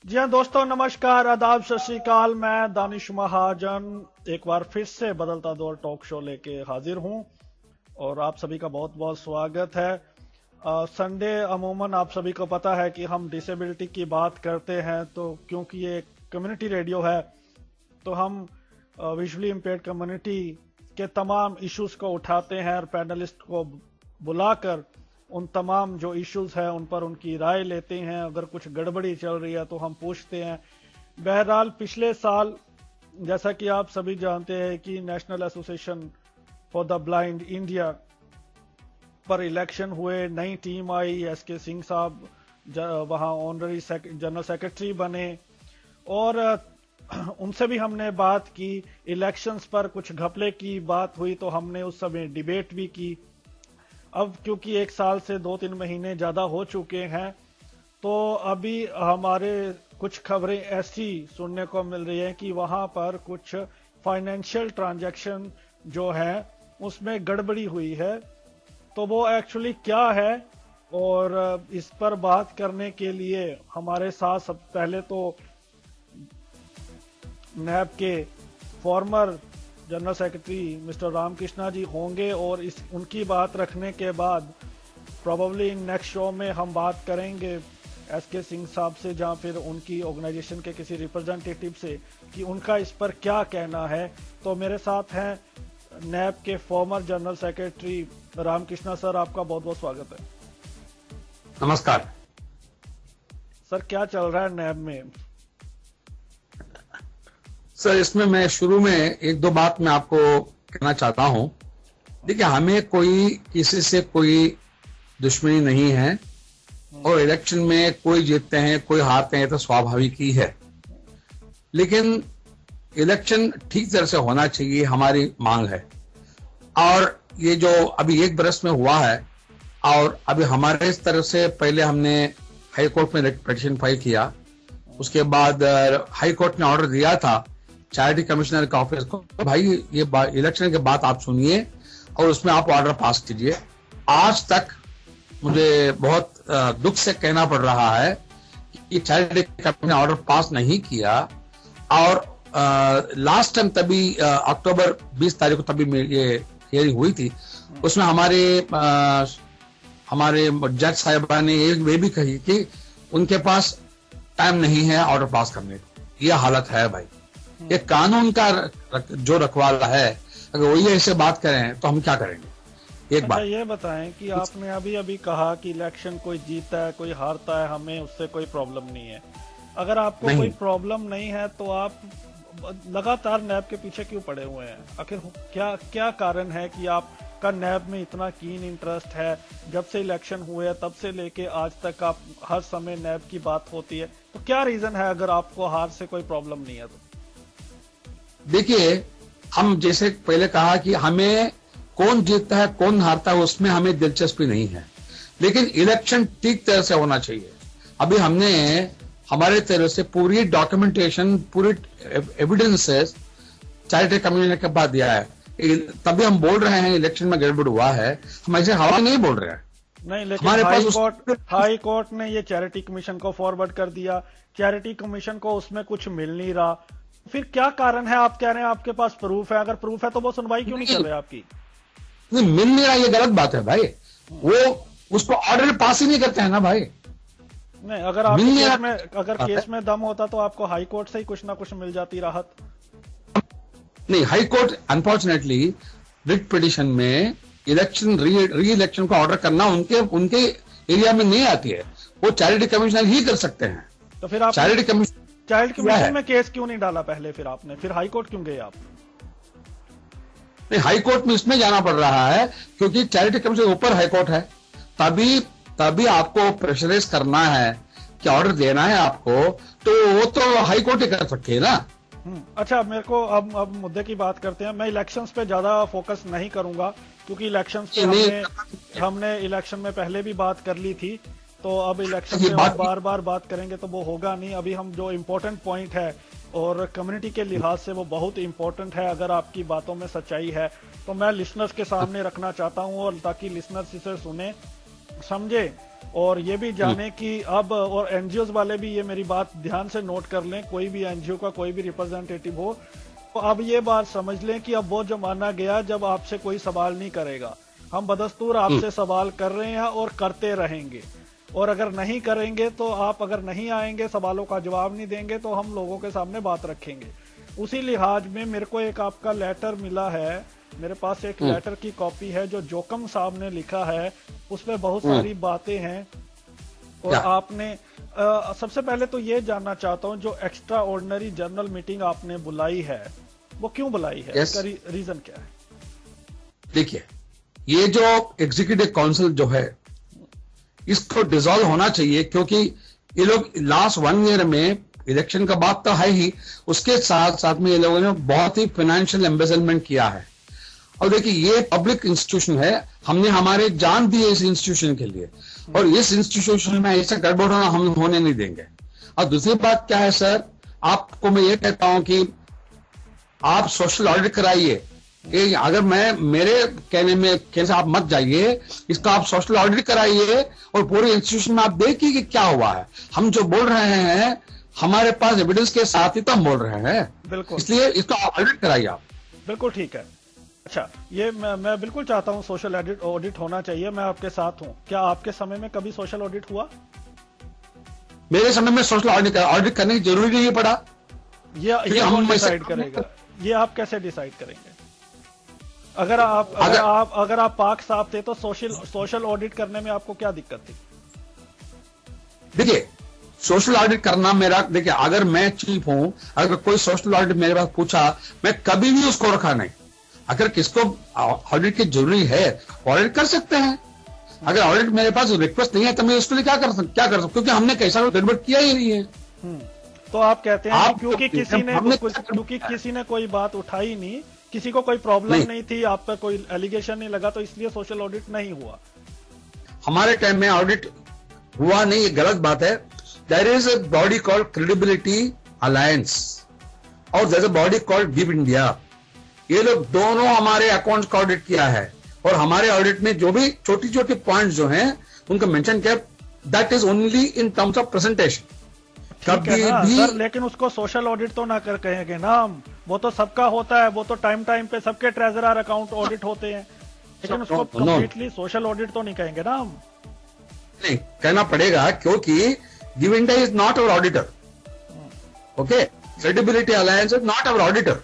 जी हाँ दोस्तों, नमस्कार, आदाब, सत श्री अकाल। मैं दानिश महाजन एक बार फिर से बदलता दौर टॉक शो लेके हाजिर हूँ और आप सभी का बहुत बहुत स्वागत है। संडे अमूमन आप सभी को पता है कि हम डिसेबिलिटी की बात करते हैं, तो क्योंकि ये कम्युनिटी रेडियो है तो हम विजुअली इम्पेयर्ड कम्युनिटी के तमाम इश्यूज को उठाते हैं और पैनलिस्ट को बुलाकर उन तमाम जो इश्यूज हैं उन पर उनकी राय लेते हैं। अगर कुछ गड़बड़ी चल रही है तो हम पूछते हैं। बहरहाल पिछले साल जैसा कि आप सभी जानते हैं कि national association for the blind India पर इलेक्शन हुए, नई टीम आई, एसके सिंह साहब वहां ऑनररी जनरल सेक्रेटरी बने और उनसे भी हमने बात की। इलेक्शंस पर कुछ घपले की बात हुई तो हमने उस समय डिबेट भी की। अब क्योंकि एक साल से 2-3 महीने ज्यादा हो चुके हैं तो अभी हमारे कुछ खबरें ऐसी सुनने को मिल रही है कि वहां पर कुछ फाइनेंशियल ट्रांजैक्शन जो है उसमें गड़बड़ी हुई है। तो वो एक्चुअली क्या है और इस पर बात करने के लिए हमारे साथ सब पहले तो नैब के former general secretary mister Ramakrishna ji होंगे और उनकी बात रखने के बाद प्रोबेबली नेक्स्ट शो में हम बात करेंगे एसके सिंह साहब से, जहां फिर उनकी ऑर्गेनाइजेशन के किसी रिप्रेजेंटेटिव से कि उनका इस पर क्या कहना है। तो मेरे साथ हैं नैब के former general secretary Ramakrishna sir, आपका बहुत बहुत स्वागत है। नमस्कार सर, क्या चल रहा है नैब में? सर, इसमें मैं शुरू में एक दो बात मैं आपको कहना चाहता हूं। देखिए, हमें कोई किसी से कोई दुश्मनी नहीं है और इलेक्शन में कोई जीतते हैं कोई हारते हैं तो स्वाभाविक ही है, लेकिन इलेक्शन ठीक तरह से होना चाहिए, हमारी मांग है। और ये जो अभी 1 बरस में हुआ है और अभी हमारे इस तरफ से पहले हमने हाई कोर्ट में पिटीशन फाइल किया, उसके बाद हाई कोर्ट ने ऑर्डर दिया था चैरिटी कमिश्नर के ऑफिस को, भाई ये इलेक्शन के बाद आप सुनिए और उसमें आप ऑर्डर पास कीजिए। आज तक मुझे बहुत दुख से कहना पड़ रहा है कि चैरिटी कमिश्नर ने ऑर्डर पास नहीं किया। और लास्ट टाइम तभी अक्टूबर 20 तारीख को तभी ये हियरिंग हुई थी, उसमें हमारे जज साहिबा ने ये भी कही कि उनके पास टाइम नहीं है ऑर्डर पास करने की। ये हालत है भाई, ये कानून का जो रखवाला है, अगर वही ऐसे बात करें तो हम क्या करेंगे। एक बात ये बताएं कि आपने अभी अभी कहा कि इलेक्शन कोई जीतता है कोई हारता है, हमें उससे कोई प्रॉब्लम नहीं है। अगर आपको कोई प्रॉब्लम नहीं है तो आप लगातार नैब के पीछे क्यों पड़े हुए हैं? आखिर क्या कारण है कि आपका नैब में इतना कीन इंटरेस्ट है? जब से इलेक्शन हुए तब से लेके आज तक आप हर समय नैब की बात होती है, तो क्या रीजन है अगर आपको हार से कोई प्रॉब्लम नहीं है तो? देखिए, हम जैसे पहले कहा कि हमें कौन जीतता है कौन हारता है उसमें हमें दिलचस्पी नहीं है, लेकिन इलेक्शन ठीक तरह से होना चाहिए। अभी हमने हमारे तरफ से पूरी डॉक्यूमेंटेशन, पूरी एविडेंसेस चैरिटी कमिश्नर के पास दिया है, तभी हम बोल रहे हैं इलेक्शन में गड़बड़ हुआ है। हम ऐसे हवा नहीं बोल रहे हैं। नहीं, लेकिन हाई कोर्ट ने ये चैरिटी कमीशन को फॉरवर्ड कर दिया, चैरिटी कमीशन को उसमें कुछ मिल नहीं रहा। फिर क्या कारण है? आप कह रहे हैं आपके पास प्रूफ है, अगर प्रूफ है तो वो सुनवाई क्यों नहीं कर रहे आपकी? नहीं, मिल नहीं रहा, ये गलत बात है भाई। वो उसको ऑर्डर पास ही नहीं करते हैं ना भाई। नहीं, अगर केस में दम होता तो आपको हाई कोर्ट से ही कुछ ना कुछ मिल जाती राहत। नहीं, high court unfortunately writ petition में इलेक्शन री इलेक्शन का ऑर्डर करना उनके एरिया में नहीं आती है, वो चैरिटी कमिश्नर ही कर सकते हैं। तो फिर आप चैरिटी कमिश्नर चाइल्ड कमीशन में केस क्यों नहीं डाला पहले? फिर आपने हाई कोर्ट क्यों गए आप? नहीं, हाई कोर्ट में इसमें जाना पड़ रहा है क्योंकि चैरिटी कमीशन ऊपर हाई कोर्ट है, तभी आपको प्रेशराइज करना है कि ऑर्डर देना है आपको, तो वो तो हाई कोर्ट ही कर सकती है ना। अच्छा, मेरे को अब मुद्दे की बात करते हैं। मैं इलेक्शंस पे ज्यादा फोकस नहीं करूंगा क्योंकि इलेक्शंस पे हमने इलेक्शन में पहले भी बात कर ली थी, तो अब इलेक्शन में बार बार बात करेंगे तो वो होगा नहीं। अभी हम जो इम्पोर्टेंट पॉइंट है और कम्युनिटी के लिहाज से वो बहुत इम्पोर्टेंट है, अगर आपकी बातों में सच्चाई है तो मैं लिसनर्स के सामने रखना चाहता हूं और ताकि लिसनर्स इसे सुने समझे और ये भी जाने कि अब, और एनजीओ वाले भी ये मेरी बात ध्यान से नोट कर लें, कोई भी एनजीओ का कोई भी रिप्रेजेंटेटिव हो तो अब ये बात समझ लें कि अब वो जमाना गया जब आपसे कोई सवाल नहीं करेगा। हम बदस्तूर आपसे सवाल कर रहे हैं और करते रहेंगे, और अगर नहीं करेंगे तो आप अगर नहीं आएंगे, सवालों का जवाब नहीं देंगे तो हम लोगों के सामने बात रखेंगे। उसी लिहाज में मेरे को एक आपका लेटर मिला है, मेरे पास एक लेटर की कॉपी है जो जोकम साहब ने लिखा है, उसमें बहुत सारी बातें हैं। और आपने सबसे पहले तो ये जानना चाहता हूं, जो एक्स्ट्रा ऑर्डिनरी जनरल मीटिंग आपने बुलाई है वो क्यों बुलाई है? इसका रीजन क्या है? देखिए, ये जो एग्जीक्यूटिव काउंसिल जो है इसको डिसॉल्व होना चाहिए, क्योंकि ये लोग लास्ट 1 ईयर में, इलेक्शन का बात तो है ही, उसके साथ साथ में ये लोगों ने बहुत ही फाइनेंशियल एम्बेजलमेंट किया है। और देखिए, ये पब्लिक इंस्टीट्यूशन है, हमने हमारे जान दिए इस इंस्टीट्यूशन के लिए, और इस इंस्टीट्यूशन में ऐसा गड़बड़ होना हम होने नहीं देंगे। और दूसरी बात क्या है सर, आपको मैं ये कहता हूं कि आप सोशल ऑडिट कराइए। अगर मैं मेरे कहने से आप मत जाइए, इसका आप सोशल ऑडिट कराइए और पूरे इंस्टीट्यूशन में आप देखिए कि क्या हुआ है। हम जो बोल रहे हैं हमारे पास एविडेंस के साथ ही तो हम बोल रहे हैं, बिल्कुल, इसलिए इसका ऑडिट कराइए आप। बिल्कुल ठीक है। अच्छा, ये मैं बिल्कुल चाहता हूं सोशल ऑडिट होना चाहिए, मैं आपके साथ हूं। क्या आपके समय में कभी सोशल ऑडिट हुआ? मेरे समय में सोशल ऑडिट करने की जरूरी नहीं पड़ा। ये कौन डिसाइड करेगा? ये आप कैसे डिसाइड करेंगे? अगर आप पाक साहब थे तो सोशल ऑडिट करने में आपको क्या दिक्कत थी? देखिए, सोशल ऑडिट करना मेरा, देखिए अगर मैं चीफ हूं, अगर कोई सोशल ऑडिट मेरे पास पूछा, मैं कभी भी उसको रखा नहीं। अगर किसको ऑडिट की जरूरी है ऑडिट कर सकते हैं, अगर ऑडिट मेरे पास रिक्वेस्ट नहीं है तो मैं उसके लिए क्या कर सकता, क्योंकि हमने कैसा गड़बड़ किया ही नहीं है। तो आप कहते हैं क्योंकि किसी ने कोई बात उठाई नहीं, किसी को कोई प्रॉब्लम नहीं थी, आप पर कोई एलिगेशन नहीं लगा, तो इसलिए सोशल ऑडिट नहीं हुआ। हमारे टाइम में ऑडिट हुआ नहीं, ये गलत बात है। There is a body called credibility alliance और there is a body called give India. ये लोग दोनों हमारे अकाउंट्स का ऑडिट किया है, और हमारे ऑडिट में जो भी छोटी छोटी पॉइंट्स जो हैं उनको मेंशन किया, that is only in terms of presentation. कभी भी सर, लेकिन उसको सोशल ऑडिट तो ना कर कहेंगे ना हम, वो तो सबका होता है, वो तो टाइम पे सबके ट्रेजरर अकाउंट ऑडिट होते हैं, लेकिन उसको कंप्लीटली सोशल ऑडिट तो नहीं कहेंगे ना हम। नहीं, कहना पड़ेगा, क्योंकि give India is not our auditor, okay, credibility alliance is not our auditor.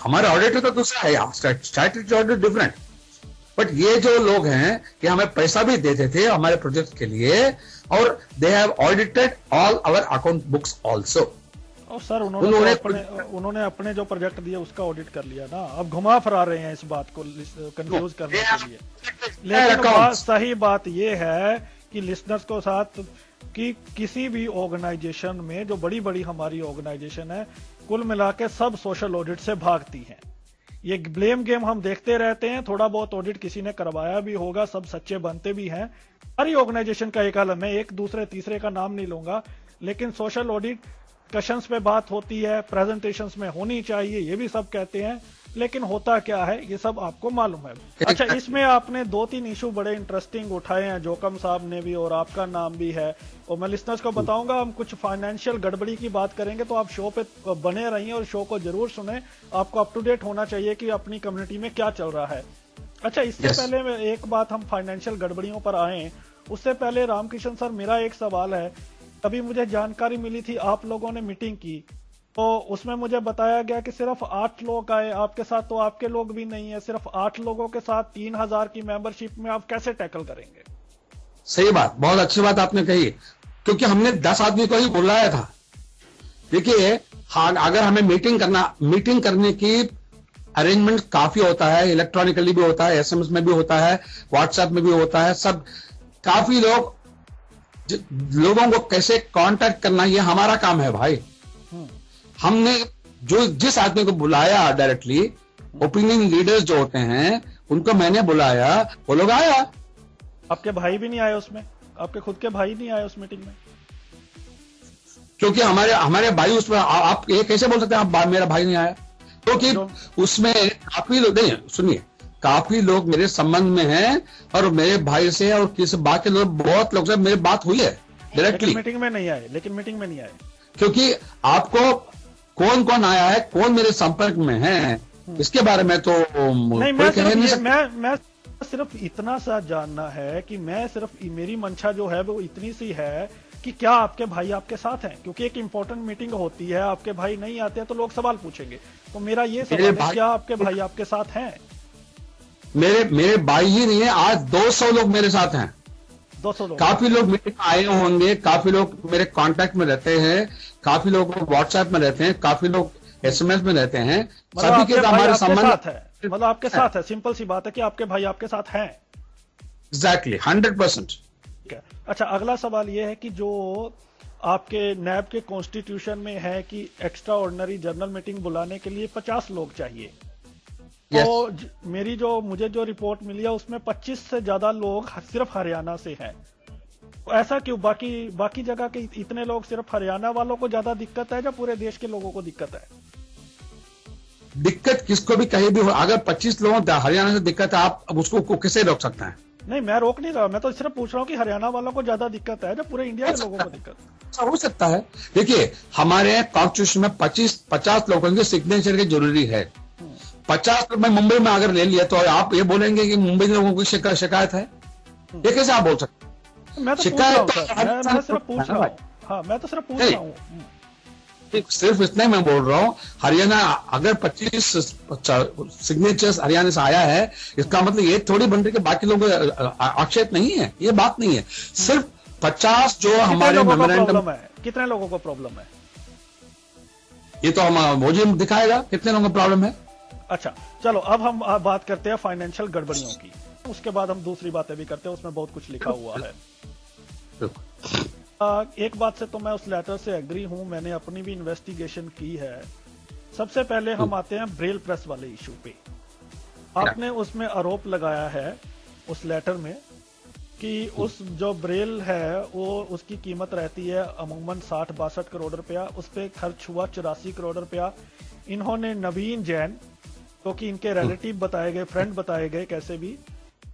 हमारे ऑडिटर तो दूसरा है, स्टैट्यूटरी ऑडिट डिफरेंट। बट ये जो लोग हैं कि हमें पैसा भी देते थे हमारे प्रोजेक्ट के लिए, और they have audited all our account books also. और सर उन्होंने अपने जो प्रोजेक्ट दिए उसका ऑडिट कर लिया ना। अब घुमा फिरा रहे हैं इस बात को कंफ्यूज करने के लिए, लेकिन सही बात ये है कि लिसनर्स को साथ कि किसी भी ऑर्गेनाइजेशन में, जो बड़ी बड़ी हमारी ऑर्गेनाइजेशन है, कुल मिला के सब सोशल ऑडिट से भागती हैं। ये ब्लेम गेम हम देखते रहते हैं, थोड़ा बहुत ऑडिट किसी ने करवाया भी होगा, सब सच्चे बनते भी हैं। हर ऑर्गेनाइजेशन का एक हाल, मैं एक दूसरे तीसरे का नाम नहीं लूंगा, लेकिन सोशल ऑडिट डिस्कशंस पे बात होती है, प्रेजेंटेशंस में होनी चाहिए, ये भी सब कहते हैं, लेकिन होता क्या है ये सब आपको मालूम है। अच्छा, इसमें आपने 2-3 इशू बड़े इंटरेस्टिंग उठाए हैं, जोकम साहब ने भी और आपका नाम भी है, और मैं लिसनर्स को बताऊंगा हम कुछ फाइनेंशियल गड़बड़ी की बात करेंगे, तो आप शो पे बने रहिए और शो को जरूर सुने। आपको अप टू डेट होना चाहिए कि अपनी कम्युनिटी में क्या चल रहा है। अच्छा, इससे पहले एक बात, हम फाइनेंशियल गड़बड़ियों पर आए उससे पहले रामकिशन सर, मेरा एक सवाल है। अभी मुझे जानकारी मिली थी आप लोगों ने मीटिंग की, तो उसमें मुझे बताया गया कि सिर्फ 8 लोग आए आपके साथ, तो आपके लोग भी नहीं है, सिर्फ 8 लोगों के साथ 3000 की मेंबरशिप में आप कैसे टैकल करेंगे? सही बात, बहुत अच्छी बात आपने कही, क्योंकि हमने 10 आदमी को ही बुलाया था। देखिए, अगर हमें मीटिंग करने की अरेंजमेंट काफी होता है, इलेक्ट्रॉनिकली भी होता है, एसएमएस में भी होता है, व्हाट्सएप में भी होता है, सब काफी लोगों को कैसे कांटेक्ट करना, ये हमारा काम है भाई। हमने जिस आदमी को बुलाया डायरेक्टली, ओपिनियन लीडर्स जो होते हैं उनको मैंने बुलाया, वो लोग आया। आपके भाई भी नहीं आए उसमें? आपके खुद के भाई नहीं आए उस मीटिंग में? क्योंकि हमारे भाई उसमें, आप ये कैसे बोल सकते हैं आप मेरा भाई नहीं आया? क्योंकि उसमें काफी लोग, नहीं सुनिए, काफी लोग मेरे संबंध में हैं और मेरे भाई से और किसी बाकी लोग, बहुत लोग से मेरी बात हुई है डायरेक्टली। लेकिन मीटिंग में नहीं आए क्योंकि आपको कौन कौन आया है, कौन मेरे संपर्क में है, इसके बारे में तो नहीं, कोई कह नहीं सकता। मैं सिर्फ इतना सा जानना है कि मैं सिर्फ मेरी मंशा जो है वो इतनी सी है कि क्या आपके भाई आपके साथ हैं, क्योंकि एक इंपॉर्टेंट मीटिंग होती है, आपके भाई नहीं आते हैं तो लोग सवाल पूछेंगे। तो मेरा ये सवाल है, क्या आपके भाई आपके साथ हैं? मेरे भाई ही नहीं है, आज 200 लोग मेरे साथ हैं। 200 लोग? काफी लोग मीटिंग में आए होंगे, काफी लोग मेरे कांटेक्ट में रहते हैं, काफी लोग व्हाट्सएप में रहते हैं, काफी लोग एसएमएस में रहते हैं। सभी के हमारे संबंध है, मतलब आपके साथ है। सिंपल सी बात है कि आपके भाई आपके साथ हैं। एग्जैक्टली 100%। अच्छा, अगला सवाल यह है कि जो आपके नैब के कॉन्स्टिट्यूशन में है कि एक्स्ट्रा ऑर्डिनरी जनरल मीटिंग बुलाने के लिए 50 लोग चाहिए। तो मेरी मुझे जो रिपोर्ट मिली है उसमें 25 से ज्यादा लोग सिर्फ हरियाणा से हैं। तो ऐसा क्यों? बाकी जगह के इतने लोग सिर्फ हरियाणा वालों को ज्यादा दिक्कत है या पूरे देश के लोगों को दिक्कत है? दिक्कत किसको भी कहीं भी हो, अगर 25 लोगों को हरियाणा से दिक्कत है, आप अब उसको कैसे रोक सकते हैं? नहीं, मैं रोक नहीं रहा, मैं तो सिर्फ पूछ रहा हूँ कि हरियाणा वालों को ज्यादा दिक्कत है या पूरे इंडिया के लोगों को दिक्कत? हो सकता है। देखिए, हमारे कॉन्स्टिट्यूशन में 50 लोगों के सिग्नेचर की जरूरी है। 50 लोग मैं मुंबई में अगर ले लिया तो आप ये बोलेंगे कि मुंबई के लोगों की शिकायत है? ये कैसे आप बोल सकते हैं? मैं तो शिकायत मैं सिर्फ पूछ रहा हूँ। हाँ, मैं तो सिर्फ पूछ रहा हूँ। सिर्फ इतना मैं बोल रहा हूँ, हरियाणा अगर 25 सिग्नेचर्स हरियाणा से आया है, इसका मतलब ये थोड़ी बन रही कि बाकी लोगों को आक्षेप नहीं है, ये बात नहीं है। सिर्फ 50 जो हमारे मेमोरेंडम है। कितने लोगों को प्रॉब्लम है? ये तो हम मोदी दिखाएगा कितने लोगों को प्रॉब्लम है। अच्छा, चलो अब हम बात करते हैं फाइनेंशियल गड़बड़ियों की, उसके बाद हम दूसरी बातें भी करते हैं, उसमें बहुत कुछ लिखा हुआ है। एक बात से तो मैं उस लेटर से एग्री हूं, मैंने अपनी भी इन्वेस्टिगेशन की है। सबसे पहले हम आते हैं ब्रेल प्रेस वाले इशू पे। आपने उसमें आरोप लगाया है उस लेटर में कि उस जो ब्रेल है वो उसकी कीमत रहती है अमूमन 60-62 करोड़ रुपया, उस पर खर्च हुआ 84 करोड़ रुपया। इन्होंने नवीन जैन, तो कि इनके रिलेटिव बताए गए, फ्रेंड बताए गए, कैसे भी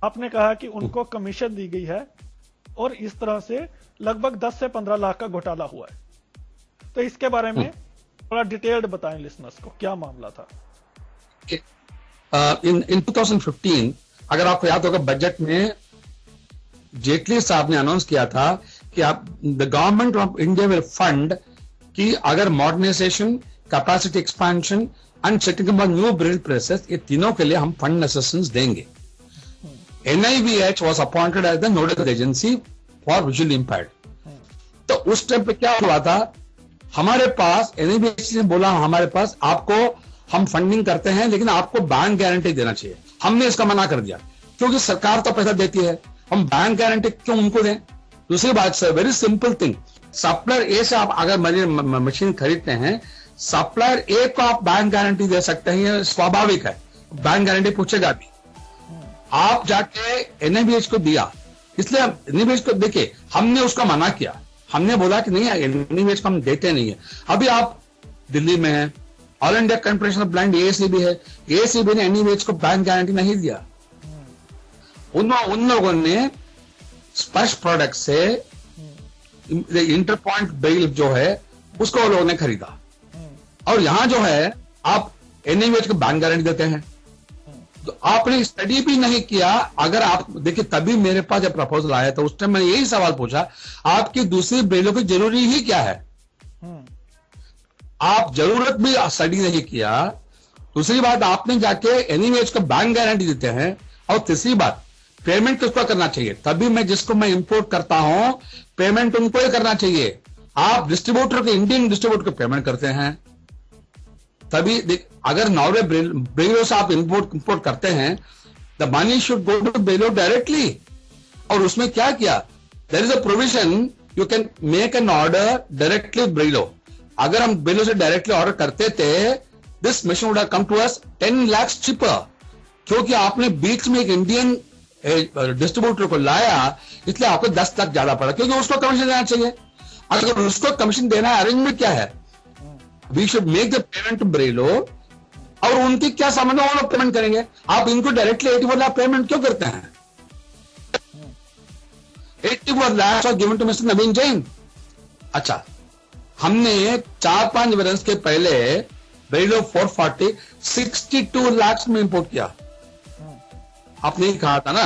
आपने कहा कि उनको कमीशन दी गई है और इस तरह से लगभग 10 से 15 लाख का घोटाला हुआ है। तो इसके बारे में थोड़ा डिटेल्ड बताएं लिसनर्स को, क्या मामला था? इन 2015 अगर आपको याद होगा, बजट में जेटली साहब ने अनाउंस किया था कि आप the government of India will fund कि अगर modernisation, capacity expansion and setting up new braille presses, ये तीनों के लिए हम फंड असिस्टेंस देंगे। NIVH was appointed as the nodal agency for visually impaired। तो उस टाइम पे क्या हुआ था, हमारे पास NIVH ने बोला हमारे पास आपको हम फंडिंग करते हैं लेकिन आपको बैंक गारंटी देना चाहिए। हमने इसका मना कर दिया क्योंकि सरकार तो पैसा देती है, हम बैंक गारंटी क्यों उनको दें? दूसरी बात sir, very simple thing, supplier A से आप अगर मशीन खरीदते हैं, सप्लायर ए को आप बैंक गारंटी दे सकते हैं, ये स्वाभाविक है, बैंक गारंटी पूछेगा भी। आप जाके NIVH को दिया, इसलिए NIVH को देखिए, हमने उसका मना किया, हमने बोला कि नहीं NIVH को हम देते नहीं है। अभी आप दिल्ली में है, all India corporation of blind AACB है, AACB ने NIVH को बैंक गारंटी नहीं दिया। उन लोगों ने स्पर्श प्रोडक्ट से इंटर पॉइंट बेल जो है उसको वो लोगों ने खरीदा, और यहां जो है आप NIVH को बैंक गारंटी देते हैं। तो आपने स्टडी भी नहीं किया। अगर आप देखिए, तभी मेरे पास जब प्रपोजल आया था उस टाइम मैंने यही सवाल पूछा, आपकी दूसरी ब्रेलों की जरूरी ही क्या है? आप जरूरत भी स्टडी नहीं किया। दूसरी बात, आपने जाके NIVH को बैंक गारंटी देते हैं। और तीसरी बात, पेमेंट किसको करना चाहिए? तभी मैं जिसको मैं इंपोर्ट करता हूं, पेमेंट उनको ही करना चाहिए। आप डिस्ट्रीब्यूटर को, इंडियन डिस्ट्रीब्यूटर को पेमेंट करते हैं, तभी अगर नॉर्वे ब्रेलो से आप इंपोर्ट करते हैं, the money should go to Braillo directly. और उसमें क्या किया, there is a provision, you can make an order directly with Braillo. अगर हम ब्रेलो से डायरेक्टली ऑर्डर करते थे, this machine would have come to us 10 lakh cheaper. क्योंकि आपने बीच में एक इंडियन डिस्ट्रीब्यूटर को लाया, इसलिए आपको 10 लाख ज्यादा पड़ा, क्योंकि उसको कमीशन देना चाहिए। अगर उसको कमीशन देना है, अरेंजमेंट क्या है? We should make the payment to Brelo और उनकी क्या संबंध है, वो लोग पेमेंट करेंगे। आप इनको डायरेक्टली 84 लाख पेमेंट क्यों करते हैं? 84 lakhs और गिवन टू मिस्टर नवीन जैन। अच्छा, हमने 4-5 वर्ष के पहले ब्रेलो 440 62 लाख में इंपोर्ट किया। आपने ही कहा था ना,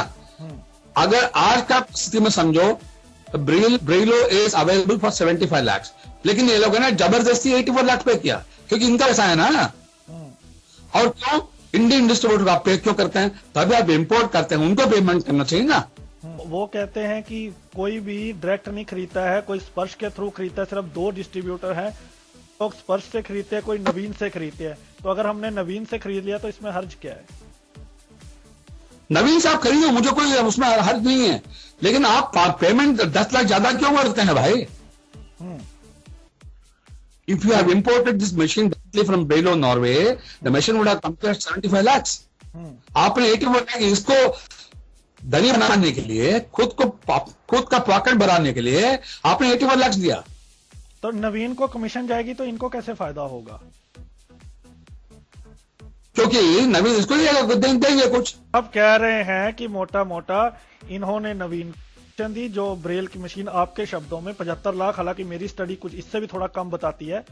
अगर आज का स्थिति में समझो तो ब्रेलो इज अवेलेबल फॉर 75 लाख, लेकिन ये लोगों ने जबरदस्ती 84 लाख पे किया, क्योंकि इनका ऐसा है ना। और क्यों इंडियन डिस्ट्रीब्यूटर आप पे क्यों करते हैं? तभी आप इंपोर्ट करते हैं, उनको पेमेंट करना चाहिए ना। वो कहते हैं कि कोई भी डायरेक्ट नहीं खरीदता है, कोई स्पर्श के थ्रू खरीदता है, सिर्फ 2 डिस्ट्रीब्यूटर हैं, तो स्पर्श से खरीदते हैं, कोई नवीन से खरीदते हैं। तो अगर हमने नवीन से खरीद लिया तो इसमें हर्ज क्या है? नवीन से आप खरीदो, मुझे कोई उसमें हर्ज नहीं है, लेकिन आप पेमेंट 10 लाख ज्यादा क्यों करते हैं भाई? If you have imported this machine directly from Brelo, Norway, the machine would have come to 75 lakhs. आपने 84 लाख इसको धनी बनाने के लिए, खुद का पॉकेट बढ़ाने के लिए आपने 81 लाख दिया। तो नवीन को कमीशन जाएगी तो इनको कैसे फायदा होगा? क्योंकि नवीन इसको देंगे कुछ। अब कह रहे हैं कि मोटा मोटा इन्होंने नवीन दी जो ब्रेल की मशीन, आपके शब्दों में 75 लाख, हालांकि मेरी स्टडी कुछ इससे भी थोड़ा कम बताती है,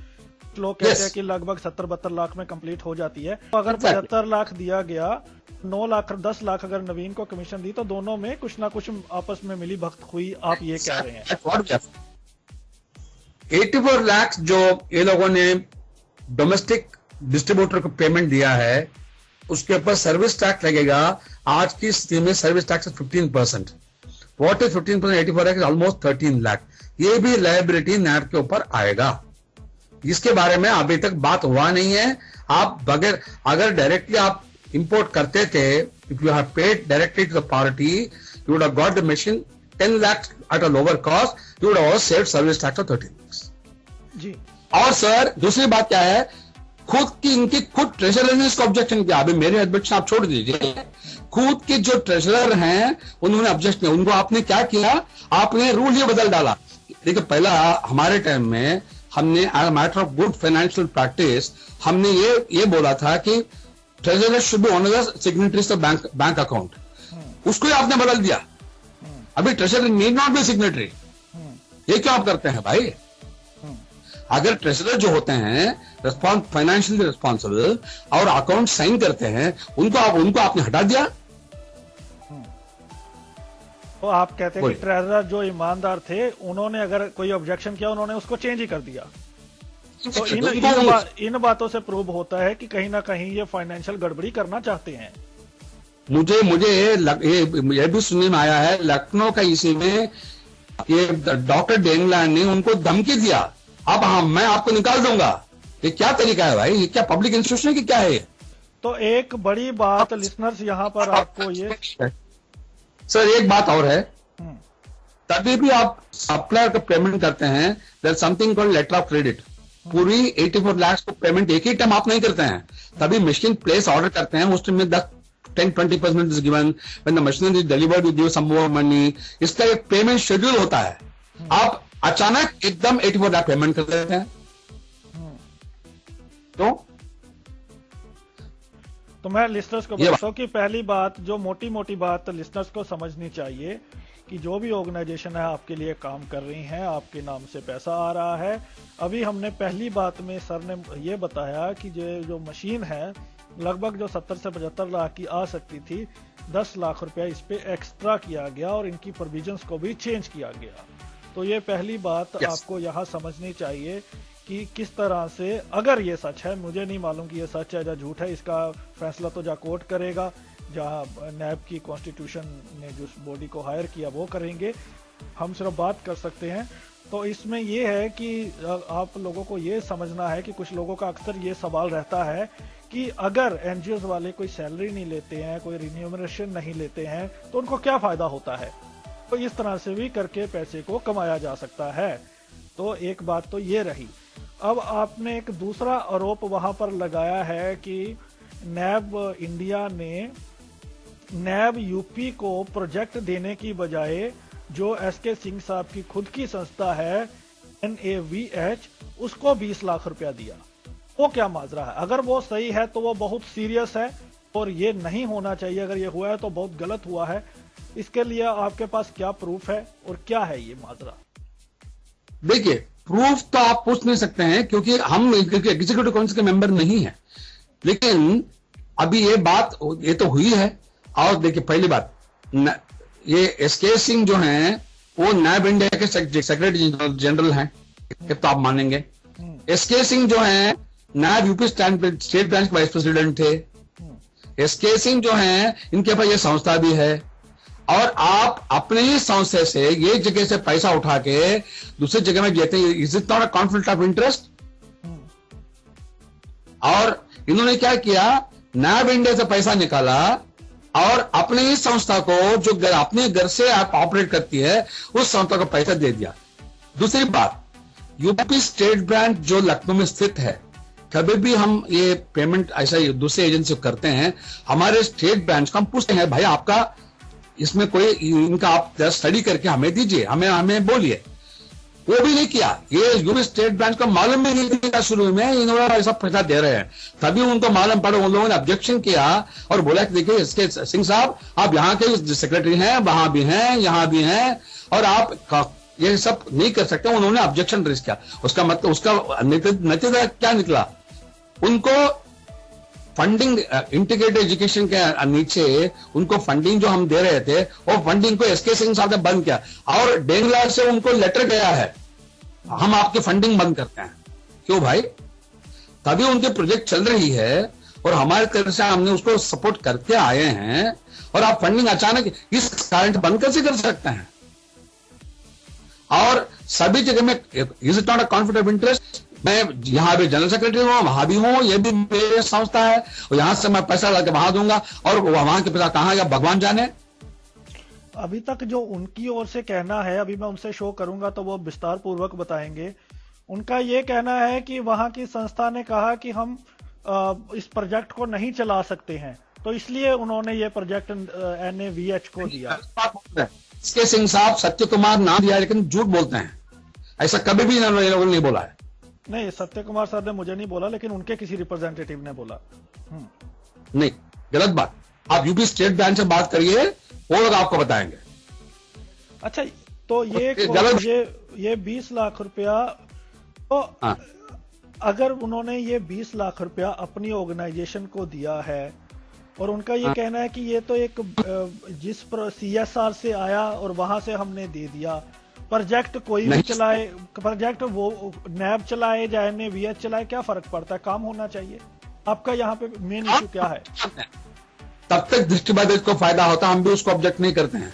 लोग कहते हैं कि लगभग 70-72 लाख में कंप्लीट हो जाती है। तो अगर 75 लाख दिया गया, 9 लाख 10 लाख अगर नवीन को कमीशन दी, तो दोनों में कुछ ना कुछ आपस में मिली भगत हुई, आप ये कह रहे हैं। 84 लाख जो ये लोगों ने डोमेस्टिक डिस्ट्रीब्यूटर को पेमेंट दिया है, उसके ऊपर सर्विस टैक्स लगेगा। आज की स्थिति में service tax 15%। What is 15%? 84 lakh almost 13 lakh. ये भी लायबिलिटी नैब के ऊपर आएगा। इसके बारे में अभी तक बात हुआ नहीं है। आप बगैर, अगर डायरेक्टली आप इंपोर्ट करते थे, if you have paid directly to the party, you would have got the machine 10 lakh at a lower cost, you would have saved service tax of 13 lakh जी। और सर दूसरी बात क्या है, इनकी खुद ट्रेजरर ने इसको ऑब्जेक्शन किया। अभी मेरे ऑब्जेक्शन आप छोड़ दीजिए, खुद के जो ट्रेजरर हैं उन्होंने ऑब्जेक्शन किया। उनको आपने क्या किया, आपने रूल ये बदल डाला। देखिए, पहला हमारे टाइम में हमने as a matter of good financial practice हमने ये बोला था कि treasurer should be one of the signatories of bank account. उसको ही आपने बदल दिया। अभी treasurer need not be signatory. ये क्यों आप करते हैं भाई? अगर ट्रेजरर जो होते हैं फाइनेंशियली रिस्पॉन्सिबल और अकाउंट साइन करते हैं, उनको आपने हटा दिया। तो आप कहते हैं कि ट्रेजरर जो ईमानदार थे, उन्होंने अगर कोई ऑब्जेक्शन किया, उन्होंने उसको चेंज ही कर दिया। तो इन बातों से प्रूव होता है कि कहीं ना कहीं ये फाइनेंशियल गड़बड़ी करना चाहते हैं। मुझे ये भी सुनने में आया है, लखनऊ का इसी में ये डॉक्टर डेंगलैंड ने उनको धमकी दिया, अब मैं आपको निकाल दूंगा। ये क्या तरीका है भाई? ये क्या पब्लिक इंस्टीट्यूशन है कि क्या है? तो एक बड़ी बात लिसनर्स यहाँ पर आपको ये सर एक बात और है, तभी भी आप सप्लायर को पेमेंट करते हैं, there something called letter of credit. पूरी 84 लाख को पेमेंट एक ही टाइम आप नहीं करते हैं। तभी मशीन प्लेस ऑर्डर करते हैं, उस टाइम में 10-20% is given, when the machine is delivered you give some more money. इसका एक पेमेंट शेड्यूल होता है। आप अचानक एकदम 84 लाख पेमेंट कर देते हैं। तो मैं लिसनर्स को बताता हूं कि पहली बात, जो मोटी मोटी बात लिसनर्स को समझनी चाहिए कि जो भी ऑर्गेनाइजेशन है आपके लिए काम कर रही है, आपके नाम से पैसा आ रहा है। अभी हमने पहली बात में सर ने ये बताया कि जो मशीन है लगभग जो 70 से 75 लाख की आ सकती थी, 10 लाख रुपया इस पे एक्स्ट्रा किया गया और इनकी प्रोविजंस को भी चेंज किया गया। तो ये पहली बात आपको यहाँ समझनी चाहिए कि किस तरह से, अगर ये सच है, मुझे नहीं मालूम कि ये सच है या झूठ है, इसका फैसला तो जा कोर्ट करेगा, जहां नैब की कॉन्स्टिट्यूशन ने जिस बॉडी को हायर किया वो करेंगे, हम सिर्फ बात कर सकते हैं। तो इसमें ये है कि आप लोगों को ये समझना है कि कुछ लोगों का अक्सर ये सवाल रहता है कि अगर एनजीओ वाले कोई सैलरी नहीं लेते हैं, कोई रिन्यूमरेशन नहीं लेते हैं, तो उनको क्या फायदा होता है। तो इस तरह से भी करके पैसे को कमाया जा सकता है। तो एक बात तो ये रही। अब आपने एक दूसरा आरोप वहां पर लगाया है कि नैब इंडिया ने नैब यूपी को प्रोजेक्ट देने की बजाय जो एसके सिंह साहब की खुद की संस्था है NAVH, उसको 20 लाख रुपया दिया। वो क्या माजरा है? अगर वो सही है तो वो बहुत सीरियस है और ये नहीं होना चाहिए। अगर ये हुआ है तो बहुत गलत हुआ है। इसके लिए आपके पास क्या प्रूफ है और क्या है ये माजरा? देखिए, प्रूफ तो आप पूछ नहीं सकते हैं क्योंकि हम एग्जीक्यूटिव काउंसिल के मेंबर नहीं है, लेकिन अभी ये बात ये तो हुई है। और देखिए, पहली बात, ये एसके सिंह जो हैं वो नैब इंडिया के सेक्रेटरी जनरल हैं, ये तो आप मानेंगे। एसके सिंह जो हैं नैब यूपी स्टेट ब्रांच के वाइस प्रेसिडेंट थे। एसके सिंह जो हैं इनके पास ये संस्था भी है, और आप अपने ही संस्था से ये जगह से पैसा उठा के दूसरी जगह में देते हैं, is it not a conflict of interest? और इन्होंने क्या किया, नैब इंडिया से पैसा निकाला और अपने ही संस्था को, जो अपने घर से आप ऑपरेट करती है, उस संस्था को पैसा दे दिया। दूसरी बात, यूपी स्टेट ब्रांच जो लखनऊ में स्थित है, कभी भी हम ये पेमेंट ऐसा दूसरे एजेंसी को करते हैं, हमारे स्टेट ब्रांच को हम पूछते हैं, भाई आपका इसमें कोई इनका आप स्टडी करके हमें दीजिए, हमें बोलिए। वो भी नहीं किया। ये यूपी स्टेट ब्रांच को मालूम भी नहीं था शुरू में इन्होंने ऐसा पैसा दे रहे हैं। तभी उनको मालूम पड़ा, उन लोगों ने ऑब्जेक्शन किया और बोला कि देखिए इसके सिंह साहब, आप यहाँ के सेक्रेटरी हैं, वहां भी हैं, यहां भी हैं, और आप ये सब नहीं कर सकते। उन्होंने ऑब्जेक्शन रेज किया। उसका मतलब, उसका नतीजा क्या निकला, उनको फंडिंग इंटीग्रेटेड एजुकेशन के नीचे उनको फंडिंग जो हम दे रहे थे, वो फंडिंग को एसके सिंह साहब ने बंद किया, और डेंगला से उनको लेटर गया है, हम आपकी फंडिंग बंद करते हैं। क्यों भाई? तभी उनके प्रोजेक्ट चल रही है और हमारे तरफ से हमने उसको सपोर्ट करके आए हैं, और आप फंडिंग अचानक इस कारण बंद कैसे कर सकते हैं? और सभी जगह में is it not a conflict of interest? मैं यहां भी जनरल सेक्रेटरी हूं, वहां भी हूं, ये भी मेरी संस्था है, और यहां से मैं पैसा लाके वहां दूंगा, और वहां के पैसा कहां गया भगवान जाने। अभी तक जो उनकी ओर से कहना है, अभी मैं उनसे शो करूंगा तो वो विस्तार पूर्वक बताएंगे। उनका ये कहना है कि वहां की संस्था ने कहा कि हम इस प्रोजेक्ट को नहीं चला सकते हैं, तो इसलिए उन्होंने ये प्रोजेक्ट NAVH को दिया। इसके सिंह साहब सत्य कुमार नाम दिया, लेकिन झूठ बोलते हैं। ऐसा कभी भी इन्होंने नहीं बोला है। नहीं, सत्य कुमार सर ने मुझे नहीं बोला, लेकिन उनके किसी रिप्रेजेंटेटिव ने बोला। नहीं, गलत बात। आप यूपी स्टेट ब्रांच से बात करिए, वो लोग आपको बताएंगे। अच्छा, तो ये 20 लाख रुपया, तो अगर उन्होंने ये 20 लाख रुपया अपनी ऑर्गेनाइजेशन को दिया है, और उनका ये कहना है कि ये तो एक जिस CSR से आया और वहां से हमने दे दिया, प्रोजेक्ट कोई भी चलाए, प्रोजेक्ट वो नैब चलाए या NAVH चलाए, क्या फर्क पड़ता है? काम होना चाहिए। आपका यहाँ पे मेन इशू क्या है? तब तक दृष्टिबाधित को फायदा होता, हम भी उसको ऑब्जेक्ट नहीं करते हैं,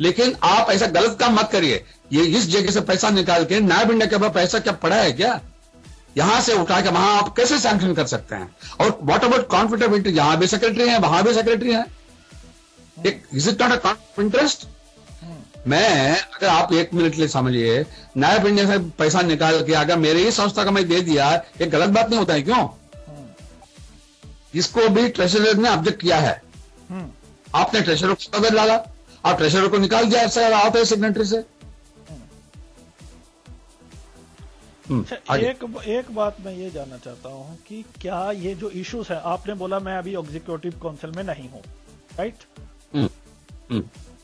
लेकिन आप ऐसा गलत काम मत करिए। ये इस जगह से पैसा निकाल के नैब इंडिया के पास पैसा क्या पड़ा है क्या? यहां से उठा के वहां आप कैसे सैंक्शन कर सकते हैं? और what about conflict of interest? यहां भी सेक्रेटरी है, वहां भी सेक्रेटरी है, is it not a conflict of interest? मैं, अगर आप 1 मिनट ले समझिए, नैब इंडिया से पैसा निकाल के अगर मेरे ही संस्था का मैं दे दिया, ये गलत बात नहीं होता है क्यों? इसको भी ट्रेजरर ने ऑब्जेक्ट किया है। आपने ट्रेजरर को अगर डाला, आप ट्रेजरर को निकाल दिया सेक्रेटरी से। एक बात मैं ये जानना चाहता हूं कि क्या ये जो इश्यूज है, आपने बोला मैं अभी एग्जीक्यूटिव काउंसिल में नहीं हूं, राइट?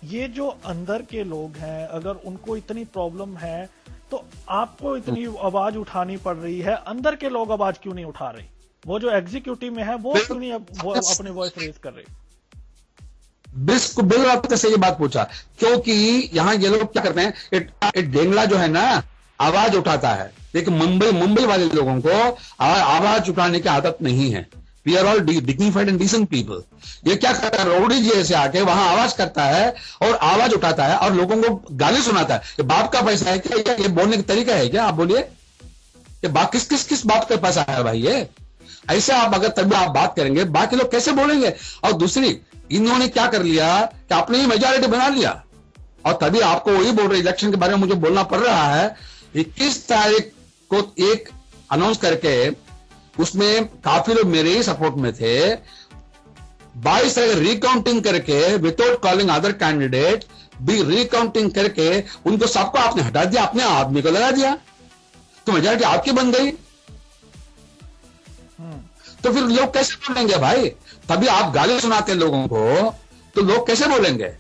ये जो अंदर के लोग हैं, अगर उनको इतनी प्रॉब्लम है तो आपको इतनी आवाज उठानी पड़ रही है, अंदर के लोग आवाज क्यों नहीं उठा रहे? वो जो एग्जीक्यूटिव में है वो क्यों नहीं अपने वॉइस रेज कर रहे? बिल्कुल आपने सही बात पूछा, क्योंकि यहाँ ये लोग क्या करते हैं, एक डेंगला जो है ना आवाज उठाता है, लेकिन मुंबई वाले लोगों को आवाज उठाने की आदत नहीं है। We are all dignified and decent people. ये क्या करता है, रौडी जैसे आके वहां आवाज करता है और आवाज उठाता है और लोगों को गाली सुनाता है। ये बाप का पैसा है क्या? ये बोलने का तरीका है क्या? आप बोलिए, ये बाप किस बाप का पैसा है भाई? ये ऐसे आप अगर तभी आप बात करेंगे, बाकी लोग कैसे बोलेंगे? और दूसरी, इन्होंने क्या कर लिया कि अपनी ही मेजॉरिटी बना लिया, और तभी आपको वही बोल रहे, इलेक्शन के बारे में मुझे बोलना पड़ रहा है। 21 तारीख को एक अनाउंस करके उसमें काफी लोग मेरे ही सपोर्ट में थे। 22 तारीख रिकाउंटिंग करके विदाउट कॉलिंग अदर कैंडिडेट भी रिकाउंटिंग करके उनको सबको आपने हटा दिया, अपने आदमी को लगा दिया, तो मेजॉरिटी आपकी बन गई। तो फिर लोग कैसे बोलेंगे भाई? तभी आप गाली सुनाते हैं लोगों को, तो लोग कैसे बोलेंगे?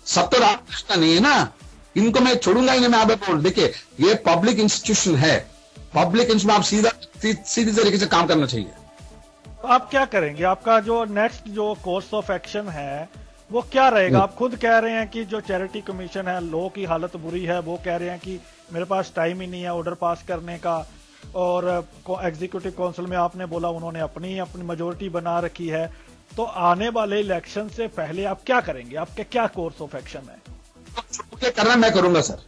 सब तो रामकृष्ण नहीं है ना, इनको मैं छोड़ूंगा ही नहीं। मैं आप बोल, देखिए ये पब्लिक इंस्टीट्यूशन है, पब्लिक इंस्टीट्यूशन आप सीधी तरीके से काम करना चाहिए। तो आप क्या करेंगे? आपका जो नेक्स्ट जो कोर्स ऑफ एक्शन है वो क्या रहेगा? आप खुद कह रहे हैं कि जो चैरिटी कमीशन है, लोगों की हालत बुरी है, वो कह रहे हैं कि मेरे पास टाइम ही नहीं है ऑर्डर पास करने का, और एग्जीक्यूटिव काउंसिल में आपने बोला उन्होंने अपनी मेजोरिटी बना रखी है। तो आने वाले इलेक्शन से पहले आप क्या करेंगे? आपके क्या कोर्स ऑफ एक्शन है? क्या करना मैं करूंगा सर,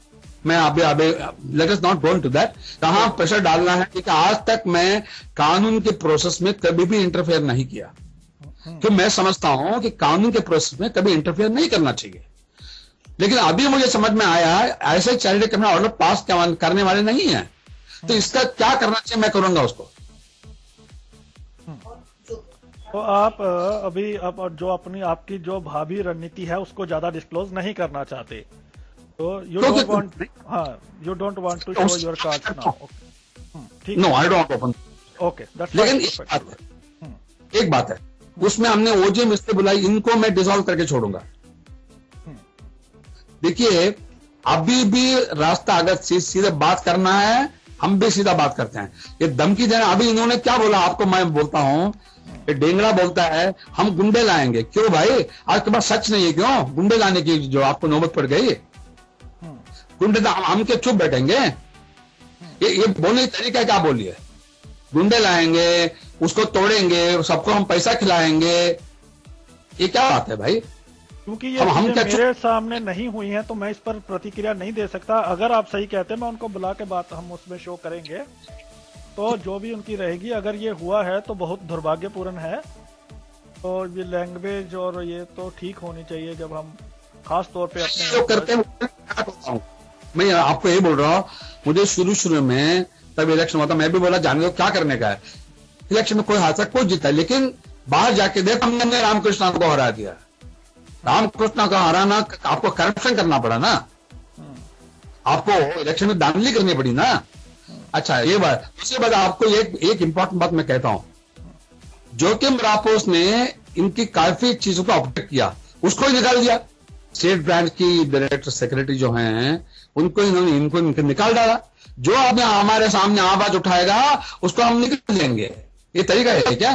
मैं अभी let us not go into that. कहां प्रेशर डालना है, क्योंकि आज तक मैं कानून के प्रोसेस में कभी भी इंटरफेयर नहीं किया, तो मैं समझता हूं कि कानून के प्रोसेस में कभी इंटरफेयर नहीं करना चाहिए। लेकिन अभी मुझे समझ में आया है ऐसे चैरिटी कमीशन ऑर्डर पास करने वाले नहीं है, तो इसका क्या करना चाहिए मैं करूंगा उसको। तो आप अभी जो आपकी जो भावी रणनीति है उसको ज्यादा डिस्क्लोज नहीं करना चाहते, तो you don't want, you don't want to show your cards now. ठीक, no I don't open. Okay, that's लेकिन एक बात है, उसमें हमने ओजे मिस्त्री बुलाई, इनको मैं डिसॉल्व करके छोड़ूंगा। देखिए अभी भी रास्ता, अगर सीधे बात करना है, हम भी सीधा बात करते हैं। ये धमकी देना, अभी इन्होंने क्या बोला आपको मैं बोलता हूं, डेंगड़ा बोलता है हम गुंडे लाएंगे। क्यों भाई, आपके पास सच नहीं है? क्यों गुंडे लाने की जो आपको नौबत पड़ गई? गुंडे तो हम के चुप बैठेंगे? ये बोलने का तरीका क्या बोलिए? गुंडे लाएंगे, उसको तोड़ेंगे, सबको हम पैसा खिलाएंगे, ये क्या बात है भाई? क्योंकि ये हम मेरे सामने नहीं हुई है तो मैं इस पर प्रतिक्रिया नहीं दे सकता। अगर आप सही कहते हैं मैं उनको बुला के बात हम उसमें शो करेंगे, तो जो भी उनकी रहेगी। अगर ये हुआ है तो बहुत दुर्भाग्यपूर्ण है, तो ये लैंग्वेज और ये तो ठीक होनी चाहिए जब हम खास तौर पे अपने करते हैं। मैं आपको ये बोल रहा हूँ, मुझे शुरू में तब इलेक्शन हुआ था, मैं भी बोला जाने दो, क्या करने का है, इलेक्शन में कोई हादसा कोई जीता, लेकिन बाहर जाके देख हमने रामकृष्ण को हरा दिया। रामकृष्ण को हराना, आपको करप्शन करना पड़ा ना, आपको इलेक्शन में धांधली करनी पड़ी ना। अच्छा ये बात, दूसरी बात आपको एक इंपॉर्टेंट बात मैं कहता हूं, जोकिम रापोस ने इनकी काफी चीजों को ऑब्जेक्ट किया, उसको ही निकाल दिया। स्टेट ब्रांच की डायरेक्टर सेक्रेटरी जो हैं उनको इनको निकाल डाला। जो अब हमारे सामने आवाज उठाएगा उसको हम निकाल देंगे, ये तरीका है क्या?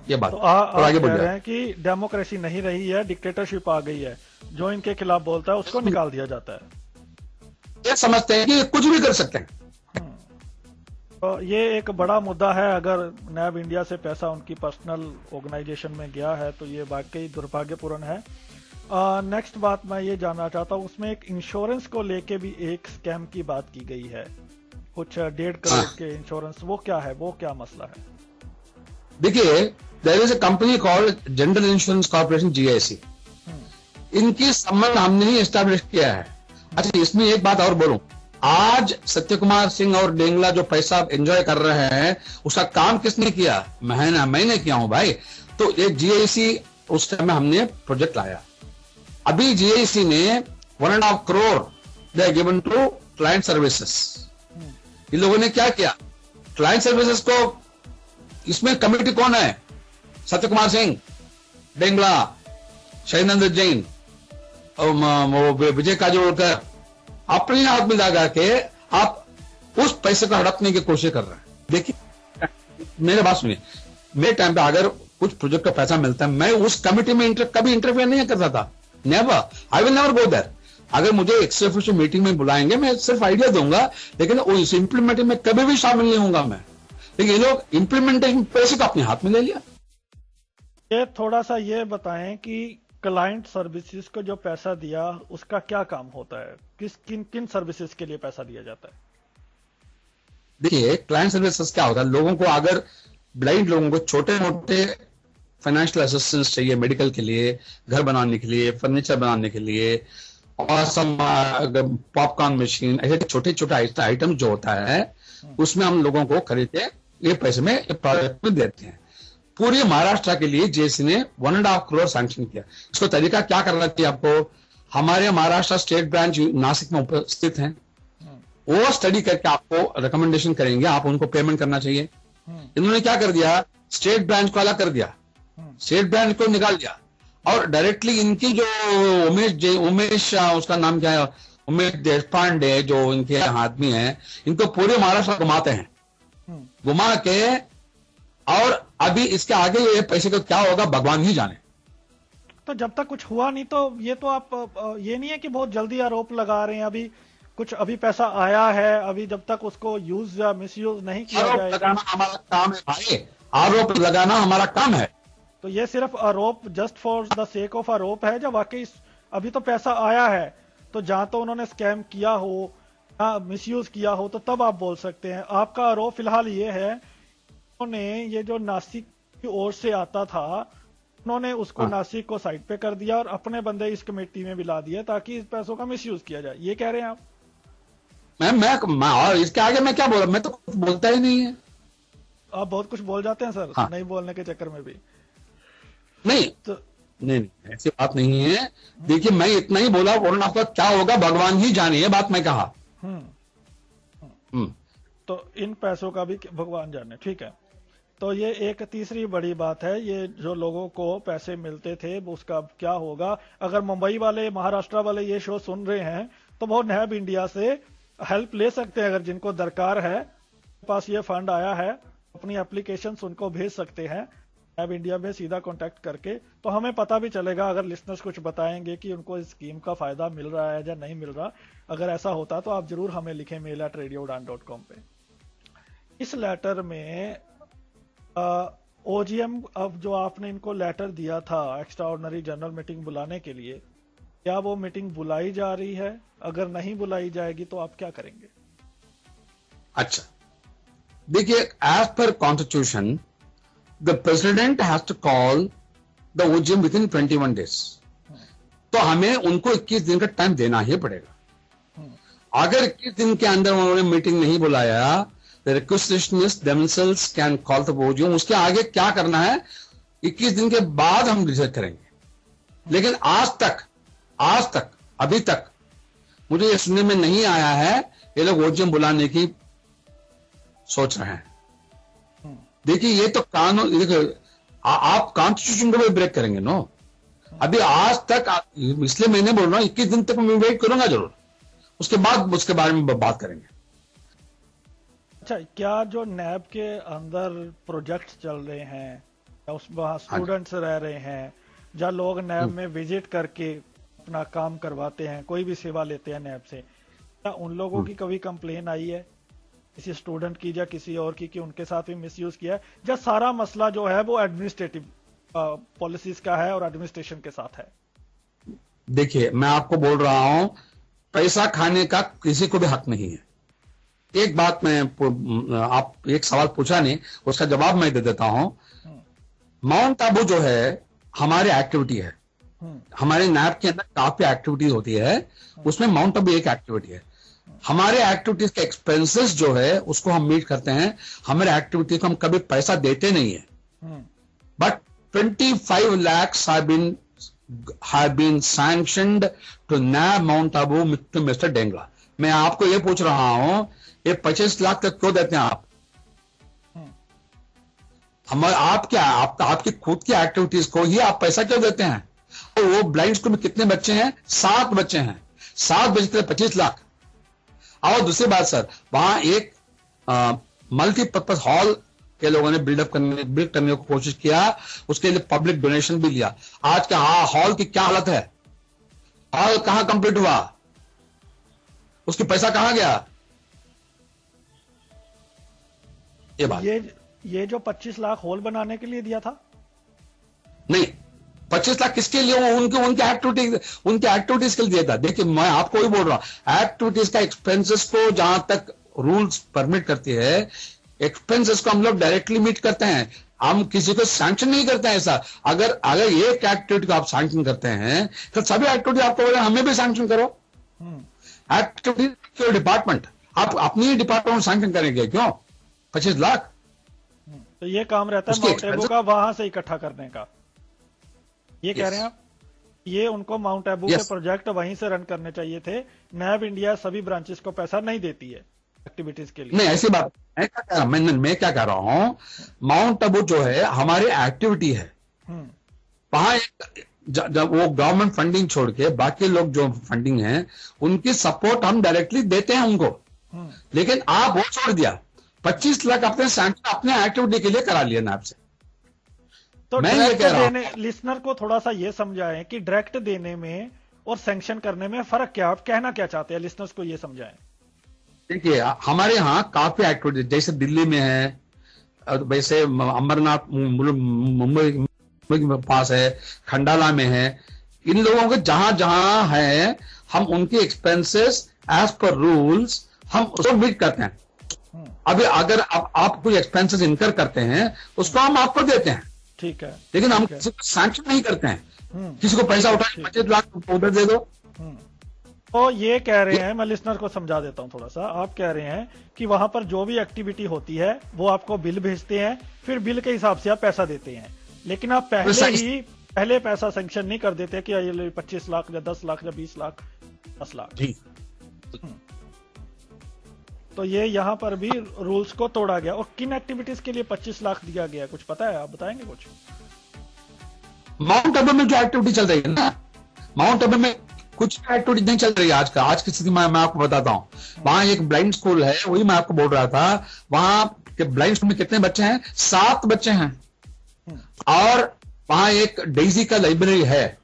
ये बात तो आगे कह रहे हैं कि डेमोक्रेसी नहीं रही है, डिक्टेटरशिप आ गई है, जो इनके खिलाफ बोलता है उसको निकाल दिया जाता है। ये समझते हैं कि कुछ भी कर सकते हैं। तो ये एक बड़ा मुद्दा है। अगर नैब इंडिया से पैसा उनकी पर्सनल ऑर्गेनाइजेशन में गया है तो ये वाकई दुर्भाग्यपूर्ण है। नेक्स्ट बात मैं ये जानना चाहता हूँ, उसमें एक इंश्योरेंस को लेके भी एक स्कैम की बात की गई है, कुछ 1.5 करोड़ के इंश्योरेंस, वो क्या है, वो क्या मसला है? देखिए there is a company called General Insurance Corporation, GIC, इनकी संबंध हमने ही एस्टैब्लिश किया है। अच्छा इसमें एक बात और बोलूं, आज सत्यकुमार सिंह और डेंगला जो पैसा एंजॉय कर रहे हैं उसका काम किसने किया? मैंने किया हूं भाई। तो ये GIC उस टाइम में हमने प्रोजेक्ट लाया, अभी GIC ने 1.5 करोड़ दे गिवन टू क्लाइंट सर्विसेज। इन लोगों ने क्या किया, क्लाइंट सर्विसेज को, इसमें कमेटी कौन है? सत्यकुमार सिंह, डेंगला, शैलेंद्र जैन और विजय काजोलकर, अपने हाथ में लगा के आप उस पैसे को हड़पने की कोशिश कर रहे हैं। देखिए मेरे बात सुनिए, मेरे टाइम पे अगर कुछ प्रोजेक्ट का पैसा मिलता है, मैं उस कमेटी में कभी इंटरफेयर नहीं करता था, never, I will never go there. अगर मुझे एक्सेप्ट मीटिंग में बुलाएंगे मैं सिर्फ आइडिया दूंगा, लेकिन उस इंप्लीमेंटिंग में कभी भी शामिल नहीं होऊंगा मैं। लेकिन ये लोग इंप्लीमेंटेशन पैसे को अपने हाथ में ले लिया। ये थोड़ा सा ये बताएं कि क्लाइंट सर्विसेज को जो पैसा दिया उसका क्या काम होता है, किन सर्विसेज के लिए पैसा दिया जाता है? देखिए क्लाइंट सर्विसेज क्या होता है, लोगों को, अगर ब्लाइंड लोगों को छोटे मोटे फाइनेंशियल असिस्टेंस चाहिए, मेडिकल के लिए, घर बनाने के लिए, फर्नीचर बनाने के लिए, और पॉपकॉर्न मशीन, ऐसे छोटे छोटे आइटम जो होता है उसमें हम लोगों को खरीद के ये पैसे में प्रोजेक्ट में देते हैं। पूरे महाराष्ट्र के लिए GIC ने 1.5 करोड़ सैंक्शन किया। इसको तरीका क्या करना चाहिए आपको, हमारे महाराष्ट्र स्टेट ब्रांच नासिक में उपस्थित है, वो स्टडी करके आपको रिकमेंडेशन करेंगे, आप उनको पेमेंट करना चाहिए। इन्होंने क्या कर दिया, स्टेट ब्रांच को अलग कर दिया, स्टेट ब्रांच को निकाल दिया और डायरेक्टली इनकी जो उमेश उसका नाम क्या है, उमेश देशपांडे जो इनके आदमी हैं, इनको पूरे महाराष्ट्र घुमाते हैं, घुमा के, और अभी इसके आगे ये पैसे का क्या होगा भगवान ही जाने। तो जब तक कुछ हुआ नहीं, तो ये तो आप ये नहीं है कि बहुत जल्दी आरोप लगा रहे हैं, अभी पैसा आया है, अभी जब तक उसको यूज या मिसयूज नहीं किया जाए। आरोप लगाना हमारा काम है भाई, आरोप लगाना हमारा काम है। तो ये सिर्फ आरोप just for the sake of आरोप है, जब वाकई अभी तो पैसा आया है, तो जहां तो उन्होंने स्कैम किया हो या मिसयूज किया हो तो तब आप बोल सकते हैं। आपका आरोप फिलहाल ये है, उन्होंने ये जो नासिक की ओर से आता था, उन्होंने उसको नासिक को साइड पे कर दिया और अपने बंदे इस कमेटी में मिला दिए ताकि इस पैसों का मिसयूज किया जाए, ये कह रहे हैं आप? मैं और इसके आगे मैं क्या बोला, मैं तो कुछ बोलता ही नहीं है। आप बहुत कुछ बोल जाते हैं सर। हाँ। नहीं बोलने के चक्कर में भी नहीं तो नहीं, ऐसी बात नहीं है। देखिए मैं इतना ही बोला, वरना आपका क्या होगा भगवान ही जाने, ये बात मैं कहा। तो इन पैसों का भी भगवान जाने, ठीक है। तो ये एक तीसरी बड़ी बात है, ये जो लोगों को पैसे मिलते थे उसका क्या होगा। अगर मुंबई वाले, महाराष्ट्र वाले ये शो सुन रहे हैं तो वो नैब इंडिया से हेल्प ले सकते हैं, अगर जिनको दरकार है, पास ये फंड आया है, अपनी एप्लीकेशन उनको भेज सकते हैं नैब इंडिया में सीधा कांटेक्ट करके। तो हमें पता भी चलेगा, अगर लिसनर्स कुछ बताएंगे कि उनको इस स्कीम का फायदा मिल रहा है या नहीं मिल रहा। अगर ऐसा होता तो आप जरूर हमें लिखें mail@radioudan.com पे। इस लेटर में ओजीएम, अब जो आपने इनको लेटर दिया था एक्स्ट्रा ऑर्डिनरी जनरल मीटिंग बुलाने के लिए, क्या वो मीटिंग बुलाई जा रही है? अगर नहीं बुलाई जाएगी तो आप क्या करेंगे? अच्छा, देखिए as per constitution the president has to call the OGM within 21 days। तो हमें उनको 21 दिन का टाइम देना ही पड़ेगा। अगर 21 दिन के अंदर उन्होंने मीटिंग नहीं बुलाया, the requisitionists themselves can call the OGM। उसके आगे क्या करना है 21 दिन के बाद हम डिसाइड करेंगे। लेकिन आज तक अभी तक मुझे ये सुनने में नहीं आया है ये लोग ओजीएम बुलाने की सोच रहे हैं। देखिए ये तो कानून, देखिए आप कॉन्स्टिट्यूशन को भी ब्रेक करेंगे नो। अभी आज तक इसलिए मैंने बोल रहा हूं 21 दिन तक मैं वेट करूंगा जरूर, उसके बाद उसके बारे में बात करेंगे। अच्छा, क्या जो नैब के अंदर प्रोजेक्ट्स चल रहे हैं या उस वहाँ स्टूडेंट्स रह रहे हैं, या लोग नैब में विजिट करके अपना काम करवाते हैं, कोई भी सेवा लेते हैं नैब से, क्या उन लोगों की कभी कंप्लेन आई है किसी स्टूडेंट की या किसी और की कि उनके साथ भी मिसयूज किया है? या सारा मसला जो है वो एडमिनिस्ट्रेटिव पॉलिसीज का है और एडमिनिस्ट्रेशन के साथ है? देखिए मैं आपको बोल रहा हूं, पैसा खाने का किसी को भी हक नहीं है। एक बात मैं, आप एक सवाल पूछा नहीं, उसका जवाब मैं दे देता हूं। माउंट आबू जो है हमारी एक्टिविटी है, हमारे नैब के अंदर काफी एक्टिविटी होती है, उसमें माउंट आबू एक एक्टिविटी है। हमारे एक्टिविटीज के एक्सपेंसेस जो है उसको हम मीट करते हैं। हमारे एक्टिविटी को हम कभी पैसा देते नहीं है। But 25 lakhs have been sanctioned to NAB Mount Abu to Mr. Dengla। मैं आपको ये पूछ रहा हूं, ये 25 लाख तक क्यों देते हैं आप? आपकी खुद की एक्टिविटीज को ही आप पैसा क्यों देते हैं? और वो ब्लाइंड स्कूल में कितने बच्चे हैं? 7 बच्चे हैं। 7 बच्चे के लिए 25 लाख। और दूसरी बात सर, वहां एक मल्टीपर्पज हॉल के लोगों ने बिल्ड करने की कोशिश किया, उसके लिए पब्लिक डोनेशन भी लिया। आज का हॉल की क्या हालत है? हॉल कहां कंप्लीट हुआ? उसकी पैसा कहां गया? ये बात, ये जो 25 लाख हॉल बनाने के लिए दिया था? नहीं, 25 लाख किसके लिए? उनके एक्टिविटीज के लिए दिया था। देखिए मैं आपको ही बोल रहा हूं, एक्टिविटीज का एक्सपेंसेस को जहां तक रूल्स परमिट करती है, एक्सपेंसेस को हम लोग डायरेक्टली मीट करते हैं, हम किसी को सैंक्शन नहीं करते हैं। ऐसा अगर एक एक्टिविटी को आप सैंक्शन करते हैं तो सभी एक्टिविटी आपको बोले हमें भी सैंक्शन करो। एक्टिविटी डिपार्टमेंट, आप अपनी ही डिपार्टमेंट सैंक्शन करेंगे क्यों? 25 लाख तो ये काम रहता है माउंट आबू का वहां से इकट्ठा करने का, ये कह रहे हैं आप? ये उनको माउंट आबू के यस प्रोजेक्ट वहीं से रन करने चाहिए थे। नैब इंडिया सभी ब्रांचेस को पैसा नहीं देती है एक्टिविटीज के लिए। नहीं, ऐसी बात मैं क्या कह रहा हूं, माउंट आबू जो है हमारी एक्टिविटी है, हम्म वहां जब वो गवर्नमेंट फंडिंग छोड़ के बाकी लोग जो फंडिंग है उनकी सपोर्ट हम डायरेक्टली देते हैं उनको। हम्म। लेकिन आप वो छोड़ दिया, 25 लाख अपने सैंक्शन अपने एक्टिविटी के लिए करा लिया ना आपसे। तो मैं ये डायरेक्ट कह रहा देने, लिसनर को थोड़ा सा ये समझाएं कि डायरेक्ट देने में और सैंक्शन करने में फर्क क्या, आप कहना क्या चाहते हैं, लिसनर्स को ये समझाएं। देखिए, हमारे यहाँ काफी एक्टिविटी जैसे दिल्ली में है, वैसे अमरनाथ मुंबई के पास है, खंडाला में है, इन लोगों के जहां जहां है हम उनके एक्सपेंसेस एज पर रूल्स हम उसको मीट करते हैं। अभी अगर आप कोई एक्सपेंसेस इनकर करते हैं उसको हम आपको देते हैं, ठीक है, लेकिन हम ठीक है। किसी को सैंक्शन नहीं करते हैं। हम्म, किसी को पैसा उठा के ठीक। 25 लाख उधर दे दो। हम्म। तो ये कह रहे हैं, मैं लिसनर को समझा देता हूं थोड़ा सा। आप कह रहे हैं कि वहां पर जो भी एक्टिविटी होती है वो आपको बिल भेजते हैं, फिर बिल के हिसाब से आप पैसा देते हैं, लेकिन आप पहले पैसा सैंक्शन नहीं कर देते कि ये 25 लाख या 10 लाख या 20 लाख 10 लाख। जी, तो ये यहाँ पर भी रूल्स को तोड़ा गया। और किन एक्टिविटीज के लिए 25 लाख दिया गया, कुछ पता है, आप बताएंगे कुछ? माउंट आबू में जो एक्टिविटी चल रही है ना, माउंट आबू में कुछ एक्टिविटी नहीं चल रही है आज की स्थिति में। मैं आपको बताता हूं, वहां एक ब्लाइंड स्कूल है, वही मैं आपको बोल रहा था। वहां के ब्लाइंड स्कूल में कितने बच्चे हैं? 7 बच्चे हैं। और वहां एक डेजी का लाइब्रेरी है,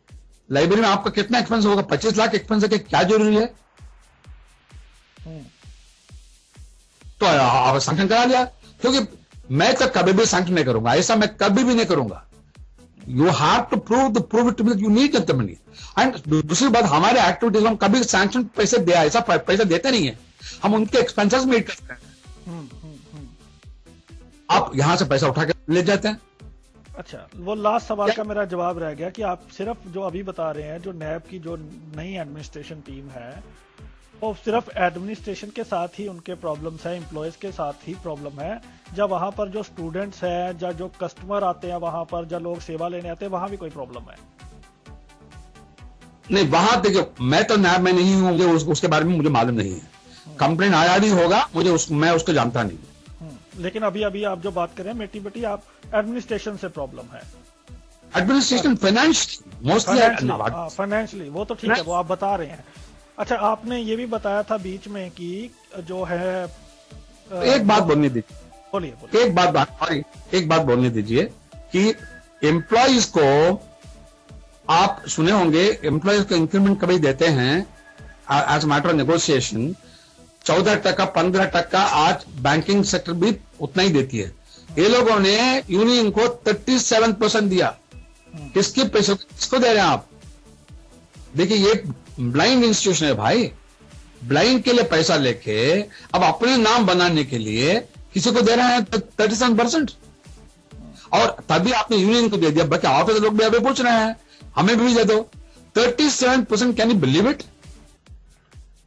लाइब्रेरी में आपका कितना एक्सपेंस होगा? 25 लाख एक्सपेंस है, क्या जरूरी है? तो आप सैंक्शन करा लिया, क्योंकि मैं तो कभी भी सैंक्शन नहीं करूंगा, ऐसा मैं कभी भी नहीं करूंगा। You have to prove it you need the money. And दूसरी बात, हमारे एक्टिविटीज हम कभी सैंक्शन पैसे दिया, ऐसा पैसा देते नहीं है, हम उनके एक्सपेंसेस मीट करते हैं। आप यहां से पैसा उठा के ले जाते हैं। अच्छा, वो लास्ट सवाल का मेरा जवाब रह गया कि आप सिर्फ जो अभी बता रहे हैं, जो नैब की जो नई एडमिनिस्ट्रेशन टीम है, वो सिर्फ एडमिनिस्ट्रेशन के साथ ही उनके प्रॉब्लम्स है, एम्प्लॉयज के साथ ही प्रॉब्लम है, जब वहां पर जो स्टूडेंट्स हैं, या जो कस्टमर आते हैं वहां पर, जब लोग सेवा लेने आते हैं, वहां भी कोई प्रॉब्लम है? नहीं, वहां देखिए, मैं तो नैब में नहीं हूं, मुझे उसके बारे में मुझे मालूम नहीं है। कंप्लेन आया भी होगा, मैं उसको जानता नहीं। लेकिन अभी आप जो बात कर रहे हैं मेटी बेटी, आप एडमिनिस्ट्रेशन से प्रॉब्लम है, एडमिनिस्ट्रेशन, फाइनेंशियली वो तो ठीक है, वो आप बता रहे हैं। अच्छा, आपने ये भी बताया था बीच में कि जो है एक बात बोलने दीजिए, बोलिए। एक बात बोलने दीजिए कि एम्प्लॉयज को, आप सुने होंगे, एम्प्लॉयज को इंक्रीमेंट कभी देते हैं एज मैटर ऑफ नेगोशिएशन 14%, 15%, आज बैंकिंग सेक्टर भी उतना ही देती है। ये लोगों ने यूनियन को 37% दिया। किसके पैसे, किसको दे रहे हैं आप? देखिए, ये ब्लाइंड इंस्टीट्यूशन है भाई, ब्लाइंड के लिए पैसा लेके अब अपने नाम बनाने के लिए किसी को दे रहे हैं 37%, और तभी आपने यूनियन को दे दिया। बाकी ऑफिस लोग भी अभी पूछ रहे हैं हमें भी दे दो 37%। Can you believe it?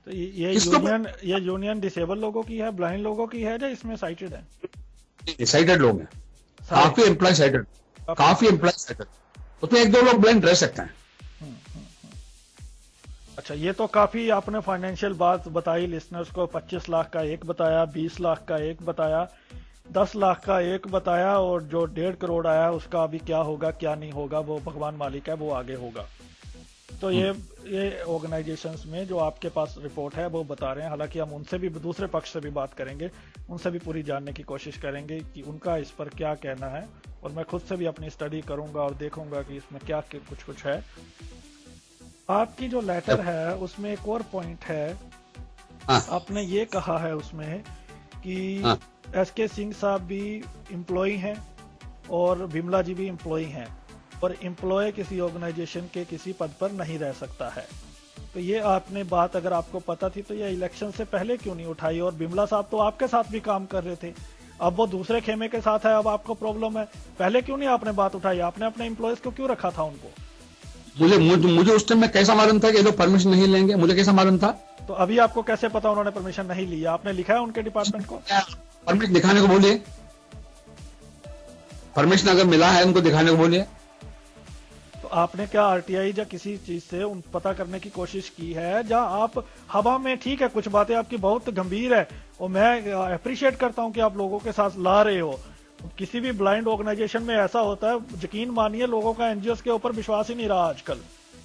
तो ये यूनियन डिसेबल लोगों की है, ब्लाइंड लोगों की है, या इसमें साइटेड है? साइटेड लोग हैं, काफी एम्प्लॉय साइटेड, उसमें 1-2 लोग ब्लाइंड रह सकते हैं। अच्छा, ये तो काफी आपने फाइनेंशियल बात बताई लिसनर्स को। 25 लाख का एक बताया, 20 लाख का एक बताया, 10 लाख का एक बताया, और जो 1.5 करोड़ आया उसका अभी क्या होगा क्या नहीं होगा वो भगवान मालिक है, वो आगे होगा। तो ये ऑर्गेनाइजेशंस में जो आपके पास रिपोर्ट है वो बता रहे हैं। हालांकि हम उनसे भी, दूसरे पक्ष से भी बात करेंगे, उनसे भी पूरी जानने की कोशिश करेंगे कि उनका इस पर क्या कहना है, और मैं खुद से भी अपनी स्टडी करूंगा और देखूंगा कि इसमें क्या कुछ है। आपकी जो लेटर है उसमें एक और पॉइंट है, आपने ये कहा है उसमें कि एसके सिंह साहब भी एम्प्लॉय हैं और विमला जी भी एम्प्लॉय हैं, और एम्प्लॉय किसी ऑर्गेनाइजेशन के किसी पद पर नहीं रह सकता है। तो ये आपने बात, अगर आपको पता थी तो ये इलेक्शन से पहले क्यों नहीं उठाई? और विमला साहब तो आपके साथ भी काम कर रहे थे, अब वो दूसरे खेमे के साथ है, अब आपको प्रॉब्लम है, पहले क्यों नहीं आपने बात उठाई? आपने अपने एम्प्लॉयज को क्यों रखा था उनको? मुझे उस टाइम में कैसा मालूम था कि ये लोग परमिशन नहीं लेंगे? मुझे कैसा मालूम था? तो अभी आपको कैसे पता उन्होंने परमिशन नहीं लिया? आपने लिखा है उनके डिपार्टमेंट को? परमिशन दिखाने को बोलिए, परमिशन अगर मिला है उनको दिखाने को बोलिए। तो आपने क्या आरटीआई या किसी चीज से उन पता करने की कोशिश की है? जहां आप हवा में, ठीक है कुछ बातें आपकी बहुत गंभीर है और मैं अप्रिशिएट करता हूं कि आप लोगों के साथ ला रहे हो। किसी भी ब्लाइंड ऑर्गेनाइजेशन में ऐसा होता है, यकीन मानिए लोगों का एनजीओ के ऊपर विश्वास ही नहीं रहा आजकल।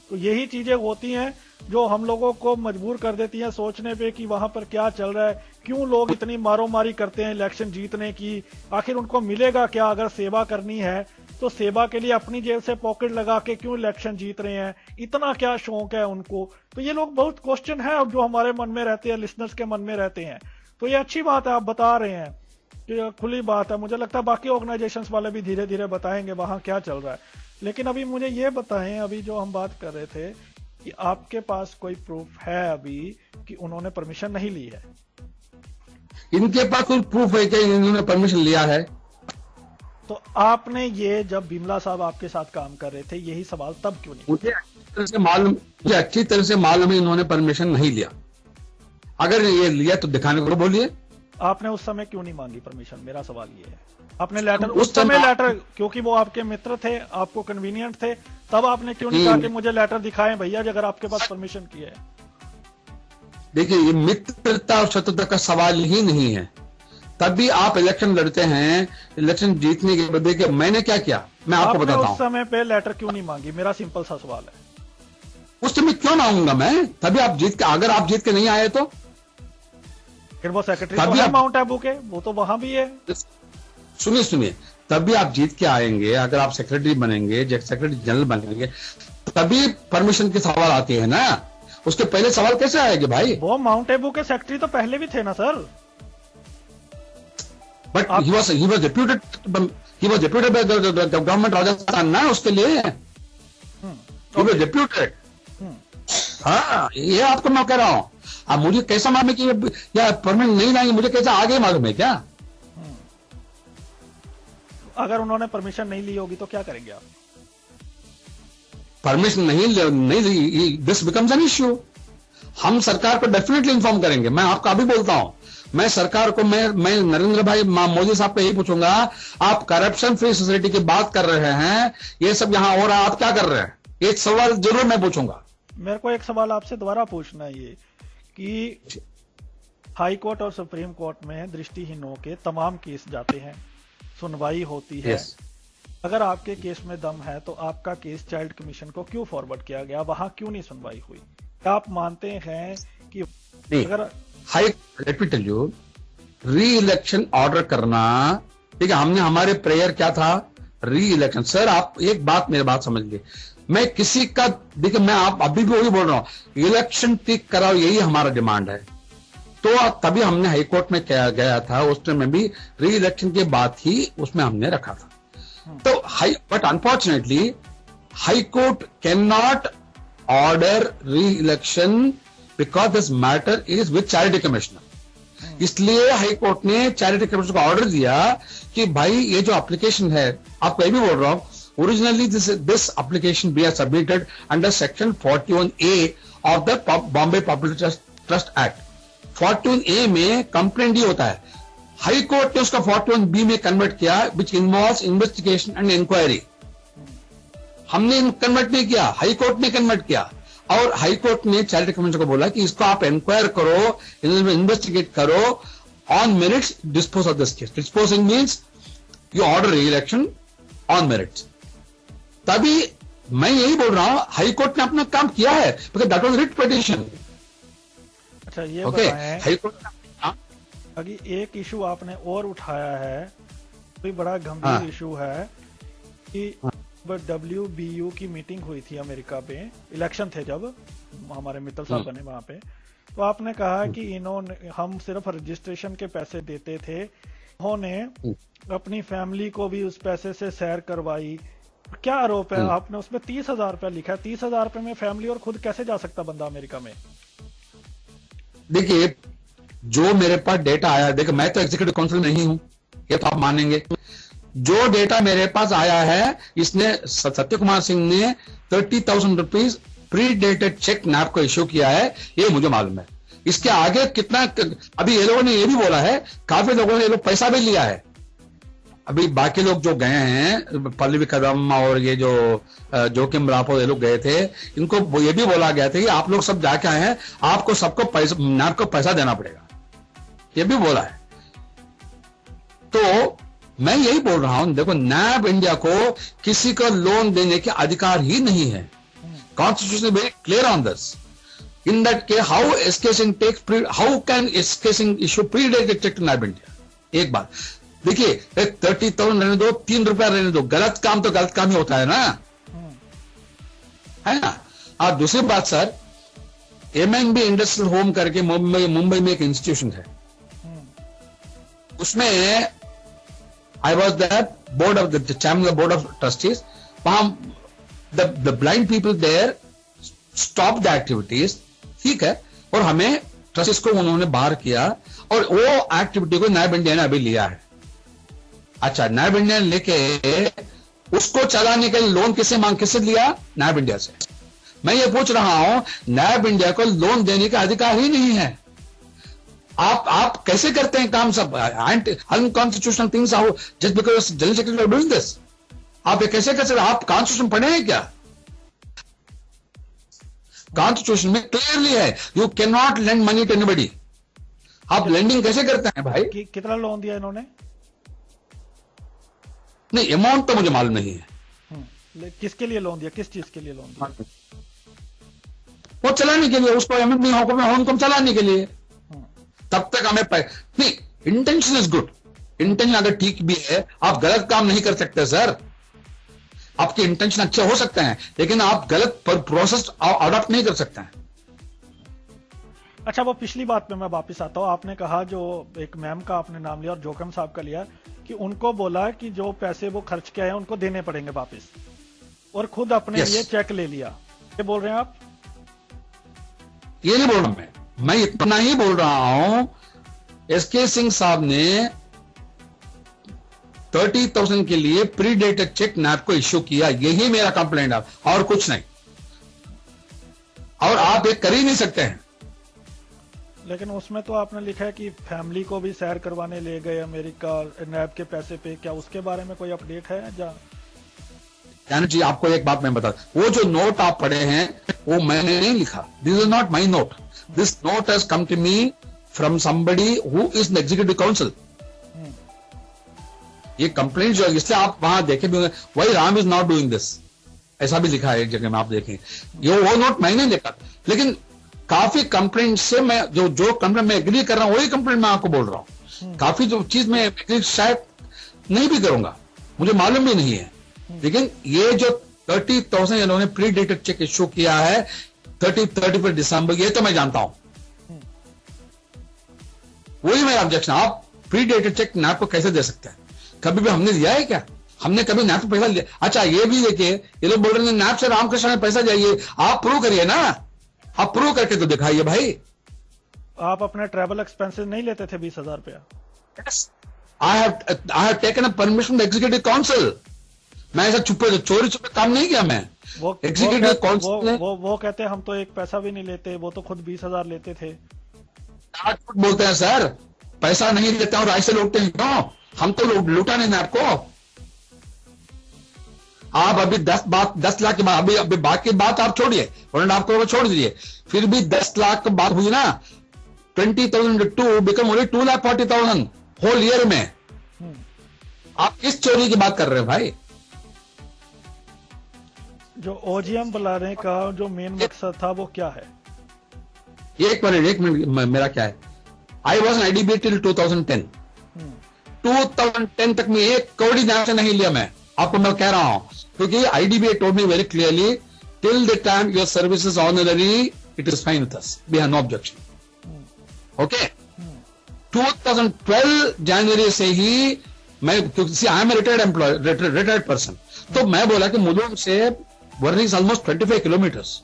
तो यही चीजें होती हैं जो हम लोगों को मजबूर कर देती हैं सोचने पे कि वहां पर क्या चल रहा है, क्यों लोग इतनी मारोमारी करते हैं इलेक्शन जीतने की, आखिर उनको मिलेगा क्या? अगर सेवा करनी है तो सेवा के लिए अपनी जेब से पॉकेट लगा के क्यों इलेक्शन जीत रहे हैं, इतना क्या शौक है उनको? तो ये लोग बहुत क्वेश्चन है जो हमारे मन में रहते हैं, लिसनर्स के मन में रहते हैं। तो ये अच्छी बात है आप बता रहे हैं कि खुली बात है। मुझे लगता है बाकी ऑर्गेनाइजेशंस वाले भी धीरे धीरे बताएंगे वहां क्या चल रहा है। लेकिन अभी मुझे ये बताएं, अभी जो हम बात कर रहे थे कि आपके पास कोई प्रूफ है अभी कि उन्होंने परमिशन नहीं ली है? इनके पास कोई प्रूफ है कि इन्होंने परमिशन लिया है? तो आपने ये जब बिमला साहब आपके साथ काम कर रहे थे यही सवाल तब क्यों नहीं? मुझे अच्छी तरह से मालूम है इन्होंने परमिशन नहीं लिया। अगर ये लिया तो दिखाने को बोलिए। आपने उस समय क्यों नहीं मांगी परमिशन? मेरा सवाल ये है। आपने लेटर उस समय लेटर, क्योंकि वो आपके मित्र थे, आपको कन्वीनियंट थे, तब आपने क्यों नहीं कहा कि मुझे लेटर दिखाएं भैया अगर आपके पास परमिशन की है? देखिए, ये मित्रता और शत्रुता का सवाल ही नहीं है। तभी आप इलेक्शन लड़ते हैं, इलेक्शन जीतने के बदले के मैंने क्या किया मैं आपको बताता हूं। उस समय पे लेटर क्यों नहीं मांगी? मेरा सिंपल सा सवाल है। उस समय क्यों मांगूंगा मैं? तभी आप जीत के, अगर आप जीत के नहीं आए तो फिर वो सेक्रेटरी तो है माउंट आबू के, वो तो वहां भी है। सुनिए, तभी आप जीत के आएंगे। अगर आप सेक्रेटरी बनेंगे, सेक्रेटरी जनरल बनेंगे, तभी परमिशन के सवाल आते हैं ना। उसके पहले सवाल कैसे आएंगे भाई? वो माउंट आबू के सेक्रेटरी तो पहले भी थे ना sir. But he was deputed by the government Rajasthan ना, उसके लिए he was deputed। हाँ, ये आपको मैं कह रहा हूं। अब मुझे कैसा मालूम है कि या परमिशन नहीं लाएंगे? मुझे कैसा आगे मालूम है क्या? अगर उन्होंने परमिशन नहीं ली होगी तो क्या करेंगे आप? परमिशन नहीं ली, दिस बिकम्स एन इश्यू। हम सरकार को डेफिनेटली इन्फॉर्म करेंगे। मैं आपको अभी बोलता हूं, मैं सरकार को, मैं नरेंद्र भाई मोदी साहब को यही पूछूंगा, आप करप्शन फ्री सोसाइटी की बात कर रहे हैं, ये सब यहां हो रहा है, आप क्या कर रहे हैं? एक सवाल जरूर मैं पूछूंगा। मेरे को एक सवाल आपसे दोबारा पूछना है ये कि हाई कोर्ट और सुप्रीम कोर्ट में दृष्टिहीनों के तमाम केस जाते हैं, सुनवाई होती है। अगर आपके केस में दम है तो आपका केस चाइल्ड कमीशन को क्यों फॉरवर्ड किया गया? वहां क्यों नहीं सुनवाई हुई? क्या आप मानते हैं कि अगर let me tell you, reelection order करना, ठीक है, हमने हमारे प्रेयर क्या था? री इलेक्शन। सर आप एक बात, मेरी बात समझ लीजिए, मैं किसी का, देखिए मैं आप अभी भी वही बोल रहा हूं, इलेक्शन ठीक कराओ, यही हमारा डिमांड है। तो तभी हमने हाईकोर्ट में क्या गया था, उस टाइम में भी री इलेक्शन के बाद ही उसमें हमने रखा था। तो but unfortunately high court can not order री election because this matter is with charity commissioner. इसलिए हाई कोर्ट ने चैरिटी कमिश्नर को ऑर्डर दिया कि भाई ये जो एप्लीकेशन है, आपको ये भी बोल रहा हूं, originally this application be are submitted under section 41A of the Bombay Public Trust Act. 41A में कंप्लेंट ही होता है। हाई कोर्ट ने उसका 41B में कन्वर्ट किया, which involves investigation and inquiry. हमने कन्वर्ट नहीं किया, हाई कोर्ट ने कन्वर्ट किया। और हाई कोर्ट ने चैरिटी कमिश्नर को बोला कि इसको आप इंक्वायर करो, इन्वेस्टिगेट करो, on merits dispose of this case. Disposing means you order reelection on merits. तभी मैं यही बोल रहा हूं, हाई कोर्ट ने अपना काम किया है, because that was writ petition. अच्छा ये बताएं, हाई कोर्ट अभी एक इशू आपने और उठाया है, कोई बड़ा गंभीर इशू है कि WBU की मीटिंग हुई थी अमेरिका पे, इलेक्शन थे जब हमारे मित्तल साहब बने वहां पे, तो आपने कहा कि इन्होंने, हम सिर्फ रजिस्ट्रेशन के पैसे देते थे, उन्होंने अपनी फैमिली को भी उस पैसे से सैर करवाई। क्या आरोप है? आपने उसमें 30,000 रुपया लिखा है। 30,000 रुपये में फैमिली और खुद कैसे जा सकता बंदा अमेरिका में? देखिए, जो मेरे पास डेटा आया, देखिए मैं तो एग्जीक्यूटिव काउंसिल नहीं हूं, ये तो आप मानेंगे। जो डेटा मेरे पास आया है, इसने सत्य कुमार सिंह ने 30,000 rupees pre dated cheque nap को इश्यू किया है, ये मुझे मालूम है। इसके आगे कितना, अभी ये लोगों ने ये भी बोला है, काफी लोगों ने ये लोग पैसा भी लिया है। अभी बाकी लोग जो गए हैं, पल्लवी कदम और ये जो जोकिम राठौर, ये लोग गए थे, इनको ये भी बोला गया था कि आप लोग सब जाके आए हैं, आपको सबको पैसा, नैब को पैसा देना पड़ेगा, ये भी बोला है। तो मैं यही बोल रहा हूं, देखो नैब इंडिया को किसी को लोन देने के अधिकार ही नहीं है। Constitution very clear on this, in that के how assessing tax, how can assessing issue predated cheque to NAB India. एक बात देखिए, 30,000 रहने दो, 3 रुपया रहने दो, गलत काम तो गलत काम ही होता है ना, है ना। और दूसरी बात सर, एमएनबी इंडस्ट्रियल होम करके मुंबई में एक इंस्टीट्यूशन है, उसमें I was that board of the chairman board of trustees. वहां the blind people there stop the activities, ठीक है, और हमें ट्रस्टीज को उन्होंने बाहर किया, और वो एक्टिविटी को नैब इंडिया ने अभी लिया है। अच्छा, नैब इंडिया ने लेके उसको चलाने के लिए लोन किससे लिया? नैब इंडिया से। मैं ये पूछ रहा हूं, नैब इंडिया को लोन देने का अधिकार ही नहीं है। आप कैसे करते हैं काम सब? Unconstitutional things how just because general secretary are doing this. आप ये कैसे कर सकते? आप कॉन्स्टिट्यूशन पढ़े हैं क्या? कॉन्स्टिट्यूशन में क्लियरली है, you can not lend money to anybody. आप लेंडिंग कैसे करते हैं भाई? कितना लोन दिया इन्होंने? नहीं, अमाउंट तो मुझे मालूम नहीं है। किसके लिए लोन दिया, किस चीज के लिए लोन दिया? वो चलाने के लिए, उसको एमएनबी होम को चलाने के लिए। तब तक हमें नहीं, इंटेंशन इज गुड, इंटेंशन अगर ठीक भी है, आप गलत काम नहीं कर सकते सर। आपके इंटेंशन अच्छे हो सकते हैं, लेकिन आप गलत प्रोसेस अडॉप्ट नहीं कर सकते हैं। अच्छा, वो पिछली बात में मैं वापस आता हूं। आपने कहा, जो एक मैम का आपने नाम लिया और जोकम साहब का लिया, कि उनको बोला कि जो पैसे वो खर्च के आए उनको देने पड़ेंगे वापस, और खुद अपने लिए चेक ले लिया। ये बोल रहे हैं आप? ये नहीं बोल रहा मैं इतना ही बोल रहा हूं, एसके सिंह साहब ने 30,000 के लिए प्रीडेटेड चेक नैब को इश्यू किया, यही मेरा कंप्लेंट है, और कुछ नहीं। और आप ये कर ही नहीं सकते हैं। लेकिन उसमें तो आपने लिखा है कि फैमिली को भी सैर करवाने ले गए अमेरिका नैब के पैसे पे। क्या उसके बारे में कोई अपडेट है? जानी जी, आपको एक बात मैं बता, वो जो नोट आप पढ़े हैं वो मैंने नहीं लिखा। This is not my note, this note has come to me from somebody who is the executive council. ये कंप्लेंट जो है, इसलिए आप वहां देखे भी होंगे, why Ram is not doing this, ऐसा भी लिखा है एक जगह में, आप देखें। ये वो नोट मैंने लिखा, लेकिन काफी कंप्लेंट से मैं जो कंप्लेंट मैं एग्री कर रहा हूं, वही कंप्लेंट मैं आपको बोल रहा हूं। काफी जो चीज मैं एग्री शायद नहीं भी करूंगा, मुझे मालूम भी नहीं है, लेकिन ये जो 30,000 इन्होंने प्रीडेटेड चेक इश्यू किया है 31 दिसंबर, ये तो मैं जानता हूं। वही मेरा ऑब्जेक्शन। आप प्रीडेटेड चेक नैब को कैसे दे सकते हैं? कभी भी हमने दिया है क्या? हमने कभी नैब को पैसा लिया? अच्छा, ये भी देखिए, ये लोग बोल रहे हैं नैब से रामकृष्ण ने पैसा चाहिए। आप प्रूव करिए ना, आप प्रूव करके तो दिखाइए भाई। आप अपने ट्रैवल एक्सपेंसेस नहीं लेते थे 20,000 रुपया? I have taken a permission the executive council. मैं ऐसा चोरी छुपे काम नहीं किया। मैं एग्जीक्यूटिव काउंसिल वो कहते हैं हम तो एक पैसा भी नहीं लेते, वो तो खुद 20,000 लेते थे। बोलते हैं सर, पैसा नहीं लेते और ऐसे लूटते हैं क्यों? हम तो लूटा नहीं ना आपको। आप अभी 10 लाख की बात, अभी बाकी बात आप छोड़िए, 1.5 करोड़ छोड़ दीजिए, फिर भी 10 लाख की बात हुई ना। 20,000 to become only 2,40,000 whole year में। आप किस चोरी की बात कर रहे हैं भाई? जो ओजीएम बुलाने का जो मेन मकसद था वो क्या है? एक मिनट मेरा क्या है? I was an IDB till 2010। 2010 तक में 1 करोड़ ध्यान से नहीं लिया। मैं आपको मैं कह रहा हूं, क्योंकि IDB told me very clearly, till the time your service is honorary, it is fine with us, we have no objection. Okay, 2012 जनवरी से ही मैं, क्योंकि I am retired employ, retired person, तो मैं बोला कि मुझे से वर्नी इज ऑलमोस्ट 25 किलोमीटर्स,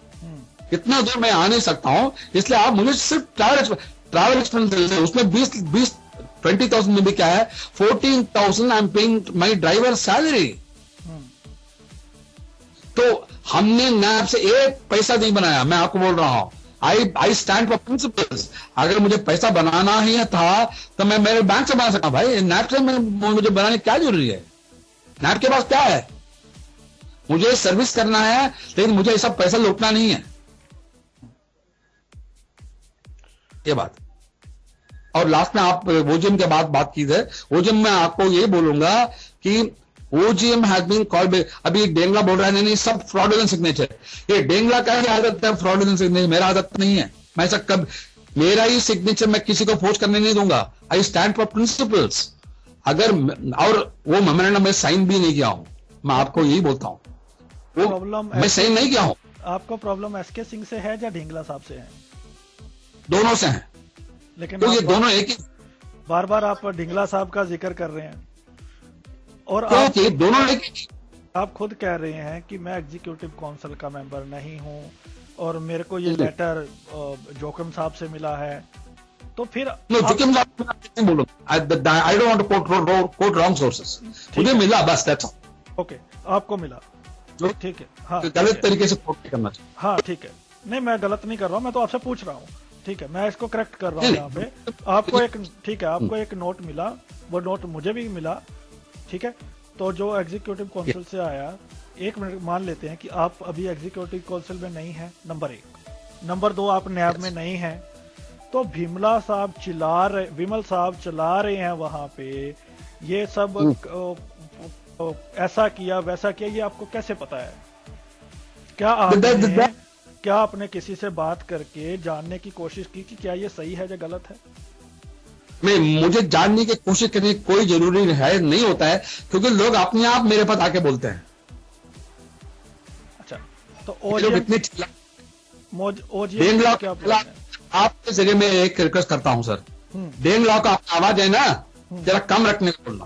इतना दूर मैं आ नहीं सकता हूं, इसलिए आप मुझे सिर्फ ट्रैवल एक्सपेंसेस है, उसमें 20,000 में भी क्या है, 14,000 I am paying my driver salary. तो हमने नैब से 1 पैसा नहीं बनाया, मैं आपको बोल रहा हूं। I stand for principles. अगर मुझे पैसा बनाना ही था तो मैं मेरे बैंक से बना सकता भाई, नैप से मुझे बनाने क्या जरूरी है? नैप के पास क्या है? मुझे सर्विस करना है, लेकिन मुझे ऐसा पैसा लौटना नहीं है, ये बात। और लास्ट में आप ओजीएम के बाद बात की है, ओजीएम में आपको ये बोलूंगा कि ओजीएम हैज बीन कॉल्ड, अभी डेंगला बोल रहा है नहीं सब फ्रॉडुलेंट सिग्नेचर। ये डेंगला का ही आदत है फ्रॉडुलेंट सिग्नेचर, मेरा आदत नहीं है। मैं ऐसा कब, मेरा ही सिग्नेचर मैं किसी को फोर्स करने नहीं दूंगा। I stand for principles. अगर, और वो मेमोरेंडम में साइन भी नहीं किया हूं, मैं आपको यही बोलता हूं, वो प्रॉब्लम मैं साइन नहीं किया हूं। आपको प्रॉब्लम एसके सिंह से है या ढींगला साहब से है? दोनों से है, लेकिन तो ये दोनों एक ही, बार बार आप ढींगला साहब का जिक्र कर रहे हैं, और क्योंकि दोनों एक, आप खुद कह रहे हैं कि मैं एग्जीक्यूटिव काउंसिल का मेंबर नहीं हूं और मेरे को ये लेटर जोखिम साहब से मिला है, तो फिर जोखिम साहब नहीं बोलो, I don't want to quote wrong sources, मुझे मिला बस, दैट्स ऑल। ओके, आपको मिला, ठीक है, हाँ, गलत तरीके से कोट करना चाहिए। हाँ ठीक है, नहीं मैं गलत नहीं कर रहा हूं, मैं तो आपसे पूछ रहा हूं, ठीक है, मैं इसको करेक्ट कर रहा हूं यहाँ पे। आपको एक, ठीक है, आपको एक नोट मिला, वो नोट मुझे भी मिला, ठीक है। तो जो एग्जीक्यूटिव काउंसिल से आया, एक मिनट मान लेते हैं कि आप अभी एग्जीक्यूटिव काउंसिल में नहीं है, नंबर 1। नंबर 2, आप नैब में नहीं है, तो विमला साहब विमल साहब चला रहे हैं वहां पे, ये सब ऐसा किया वैसा किया, ये आपको कैसे पता है? क्या आपने किसी से बात करके जानने की कोशिश की कि क्या ये सही है या गलत है? मुझे जानने की कोशिश करने की कोई जरूरी है नहीं होता है, क्योंकि लोग अपने आप मेरे पास आके बोलते हैं। अच्छा, तो डेंगला क्या, आपके जरिए मैं एक रिक्वेस्ट करता हूं सर, डेंगला का आपका आवाज है ना, जरा कम रखने को बोलना।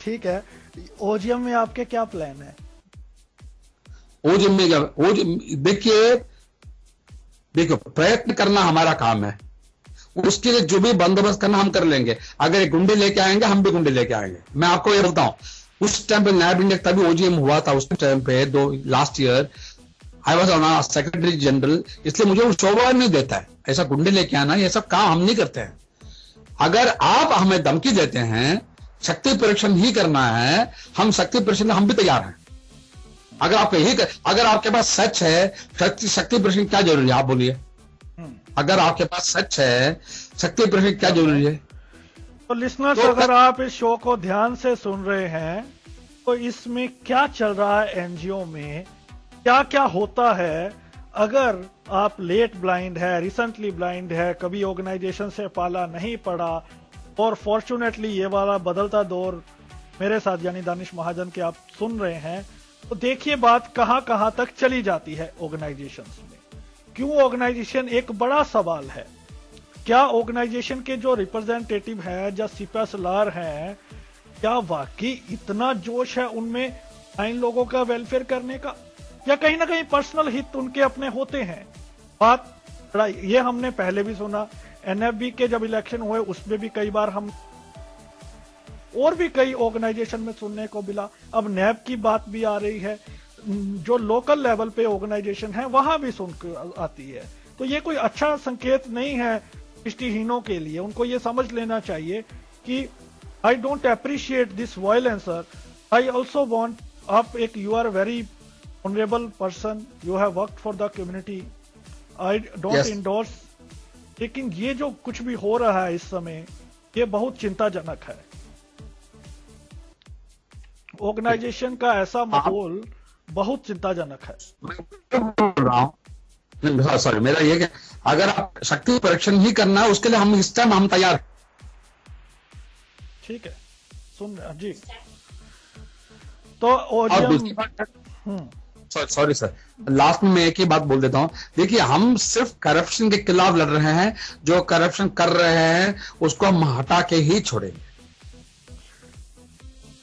ठीक है, ओजीएम में आपके क्या प्लान है? ओजीएम में क्या, देखिए प्रयत्न करना हमारा काम है, उसके लिए जो भी बंदोबस्त करना हम कर लेंगे। अगर गुंडे लेके आएंगे, हम भी गुंडे लेके आएंगे। मैं आपको ये बोलता हूं, उस टाइम पे नैब इंडिया तभी ओजीएम हुआ था, उस टाइम पे last year I was on secretary general, इसलिए मुझे वो शोभा नहीं देता है ऐसा गुंडे लेके आना, ये सब काम हम नहीं करते हैं। अगर आप हमें धमकी देते हैं, शक्ति परीक्षण ही करना है, हम शक्ति परीक्षण हम भी तैयार हैं। अगर आपके पास सच है, शक्ति परीक्षण क्या जरूरी है आप बोलिए? अगर आपके पास सच है, शक्ति परीक्षण क्या जरूरी है? तो लिसनर्स, अगर आप इस शो को ध्यान से सुन रहे हैं, तो इसमें क्या चल रहा है एनजीओ में, क्या क्या होता है, अगर आप लेट ब्लाइंड है, रिसेंटली ब्लाइंड है, कभी ऑर्गेनाइजेशन से पाला नहीं पड़ा, और फॉर्चुनेटली ये वाला बदलता दौर मेरे साथ यानी दानिश महाजन के आप सुन रहे हैं, तो देखिए बात कहां तक चली जाती है ऑर्गेनाइजेशंस में। क्यों ऑर्गेनाइजेशन एक बड़ा सवाल है। क्या ऑर्गेनाइजेशन के जो रिप्रेजेंटेटिव है या सिपहसालार हैं, क्या वाकई इतना जोश है उनमें इन लोगों का वेलफेयर करने का, या कहीं ना कहीं पर्सनल हित उनके अपने होते हैं? बात ये हमने पहले भी सुना, एनएफबी के जब इलेक्शन हुए उसमें भी कई बार हम और भी कई ऑर्गेनाइजेशन में सुनने को मिला। अब नैब की बात भी आ रही है, जो लोकल लेवल पे ऑर्गेनाइजेशन है वहां भी सुन आती है। तो ये कोई अच्छा संकेत नहीं है दृष्टिहीनों के लिए। उनको ये समझ लेना चाहिए कि I don't appreciate this violence sir, I also want, आप एक, you are very honourable person, you have worked for the community, I don't endorse, लेकिन ये जो कुछ भी हो रहा है इस समय, ये बहुत चिंताजनक है। ऑर्गेनाइजेशन का ऐसा माहौल बहुत चिंताजनक है। सॉरी, मेरा ये कि अगर आप शक्ति परीक्षण ही करना है, उसके लिए हम इस टाइम हम तैयार हैं। ठीक है, सुन जी। तो ओजीएम, सॉरी सर, लास्ट में मैं एक ही बात बोल देता हूं। देखिए, हम सिर्फ करप्शन के खिलाफ लड़ रहे हैं, जो करप्शन कर रहे हैं उसको हम हटा के ही छोड़ेंगे।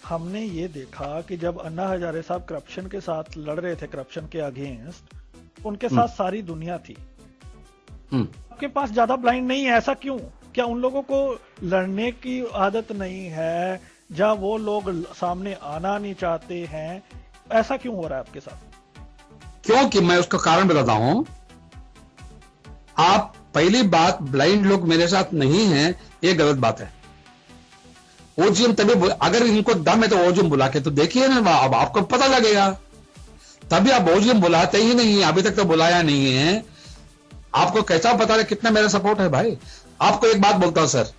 हमने ये देखा कि जब अन्ना हजारे साहब करप्शन के साथ लड़ रहे थे, करप्शन के अगेंस्ट, उनके साथ सारी दुनिया थी। आपके पास ज्यादा ब्लाइंड नहीं है, ऐसा क्यों? क्या उन लोगों को लड़ने की आदत नहीं है, या वो लोग सामने आना नहीं चाहते हैं? ऐसा क्यों हो रहा है आपके साथ? क्योंकि मैं उसका कारण बताता हूं। आप पहली बात, ब्लाइंड लोग मेरे साथ नहीं हैं, ये गलत बात है। ओजीएम तभी, अगर इनको दम है तो ओजीएम बुला के तो देखिए ना, अब आपको पता लगेगा। तभी आप ओजीएम बुलाते ही नहीं, अभी तक तो बुलाया नहीं है। आपको कैसा पता है कितना मेरा सपोर्ट है भाई? आपको एक बात बोलता हूं सर,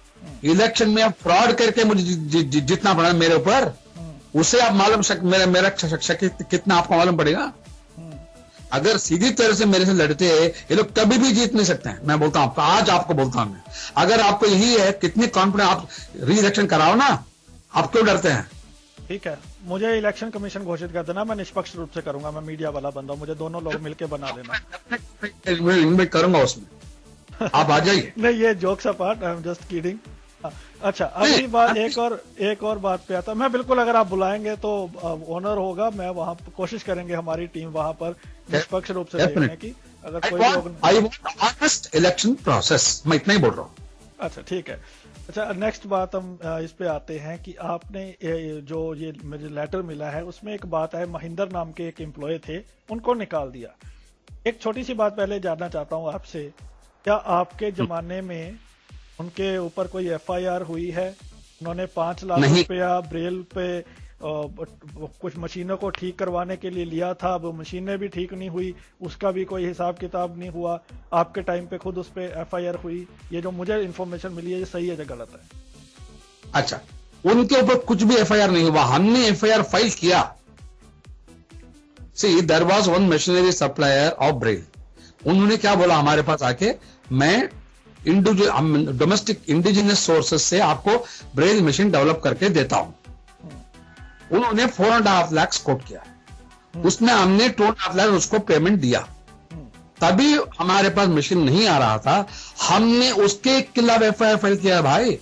इलेक्शन में आप फ्रॉड करके मुझे जितना पड़ा मेरे ऊपर, उससे आप मालूम मेरा कितना आपको मालूम पड़ेगा। अगर सीधी तरह से मेरे से लड़ते हैं ये लोग कभी भी जीत नहीं सकते हैं। मैं बोलता हूं, आज आपको बोलता हूं मैं, अगर आपको यही है कितनी कॉन्फिडेंस, आप री इलेक्शन कराओ ना, आप क्यों डरते हैं? ठीक है, मुझे इलेक्शन कमीशन घोषित कर देना, मैं निष्पक्ष रूप से करूंगा, मैं मीडिया वाला बंदा हूं, मुझे दोनों लोग मिलकर बना देना। इन्वाइट करूंगा उसमें, आप आ जाइए। नहीं, ये jokes apart, I am just kidding. अच्छा, अगली बात एक और बात पे आता, मैं बिल्कुल, अगर आप बुलाएंगे तो ऑनर होगा, मैं वहां कोशिश करेंगे हमारी टीम वहां पर निष्पक्ष रूप से देखने की। अगर कोई लोग, I want honest election process, मैं इतना ही बोल रहा हूँ। अच्छा ठीक है। अच्छा, नेक्स्ट बात हम इस पे आते हैं कि आपने जो ये मुझे लेटर मिला है उसमें एक बात है, महिंदर नाम के एक एम्प्लॉय थे, उनको निकाल दिया। एक छोटी सी बात पहले जानना चाहता हूं आपसे, क्या आपके जमाने में उनके ऊपर कोई एफआईआर हुई है? उन्होंने 5 लाख रुपया ब्रेल पे कुछ मशीनों को ठीक करवाने के लिए लिया था, वो मशीनें भी ठीक नहीं हुई, उसका भी कोई हिसाब किताब नहीं हुआ। आपके टाइम पे खुद उस पे एफआईआर हुई। ये जो मुझे इन्फॉर्मेशन मिली है, ये सही है या गलत है? अच्छा, उनके ऊपर कुछ भी एफआईआर नहीं हुआ, हमने एफआईआर फाइल किया। See, there was one machinery supplier of Braille. उन्होंने क्या बोला हमारे पास आके, मैं डोमेस्टिक इंडिजिनस सोर्सेस से आपको ब्रेल मशीन डेवलप करके देता हूं। उन्होंने 4.5 लाख कोट किया, उसमें हमने 2.5 लाख उसको पेमेंट दिया। तभी हमारे पास मशीन नहीं आ रहा था, हमने उसके खिलाफ एफआईआर फाइल किया भाई।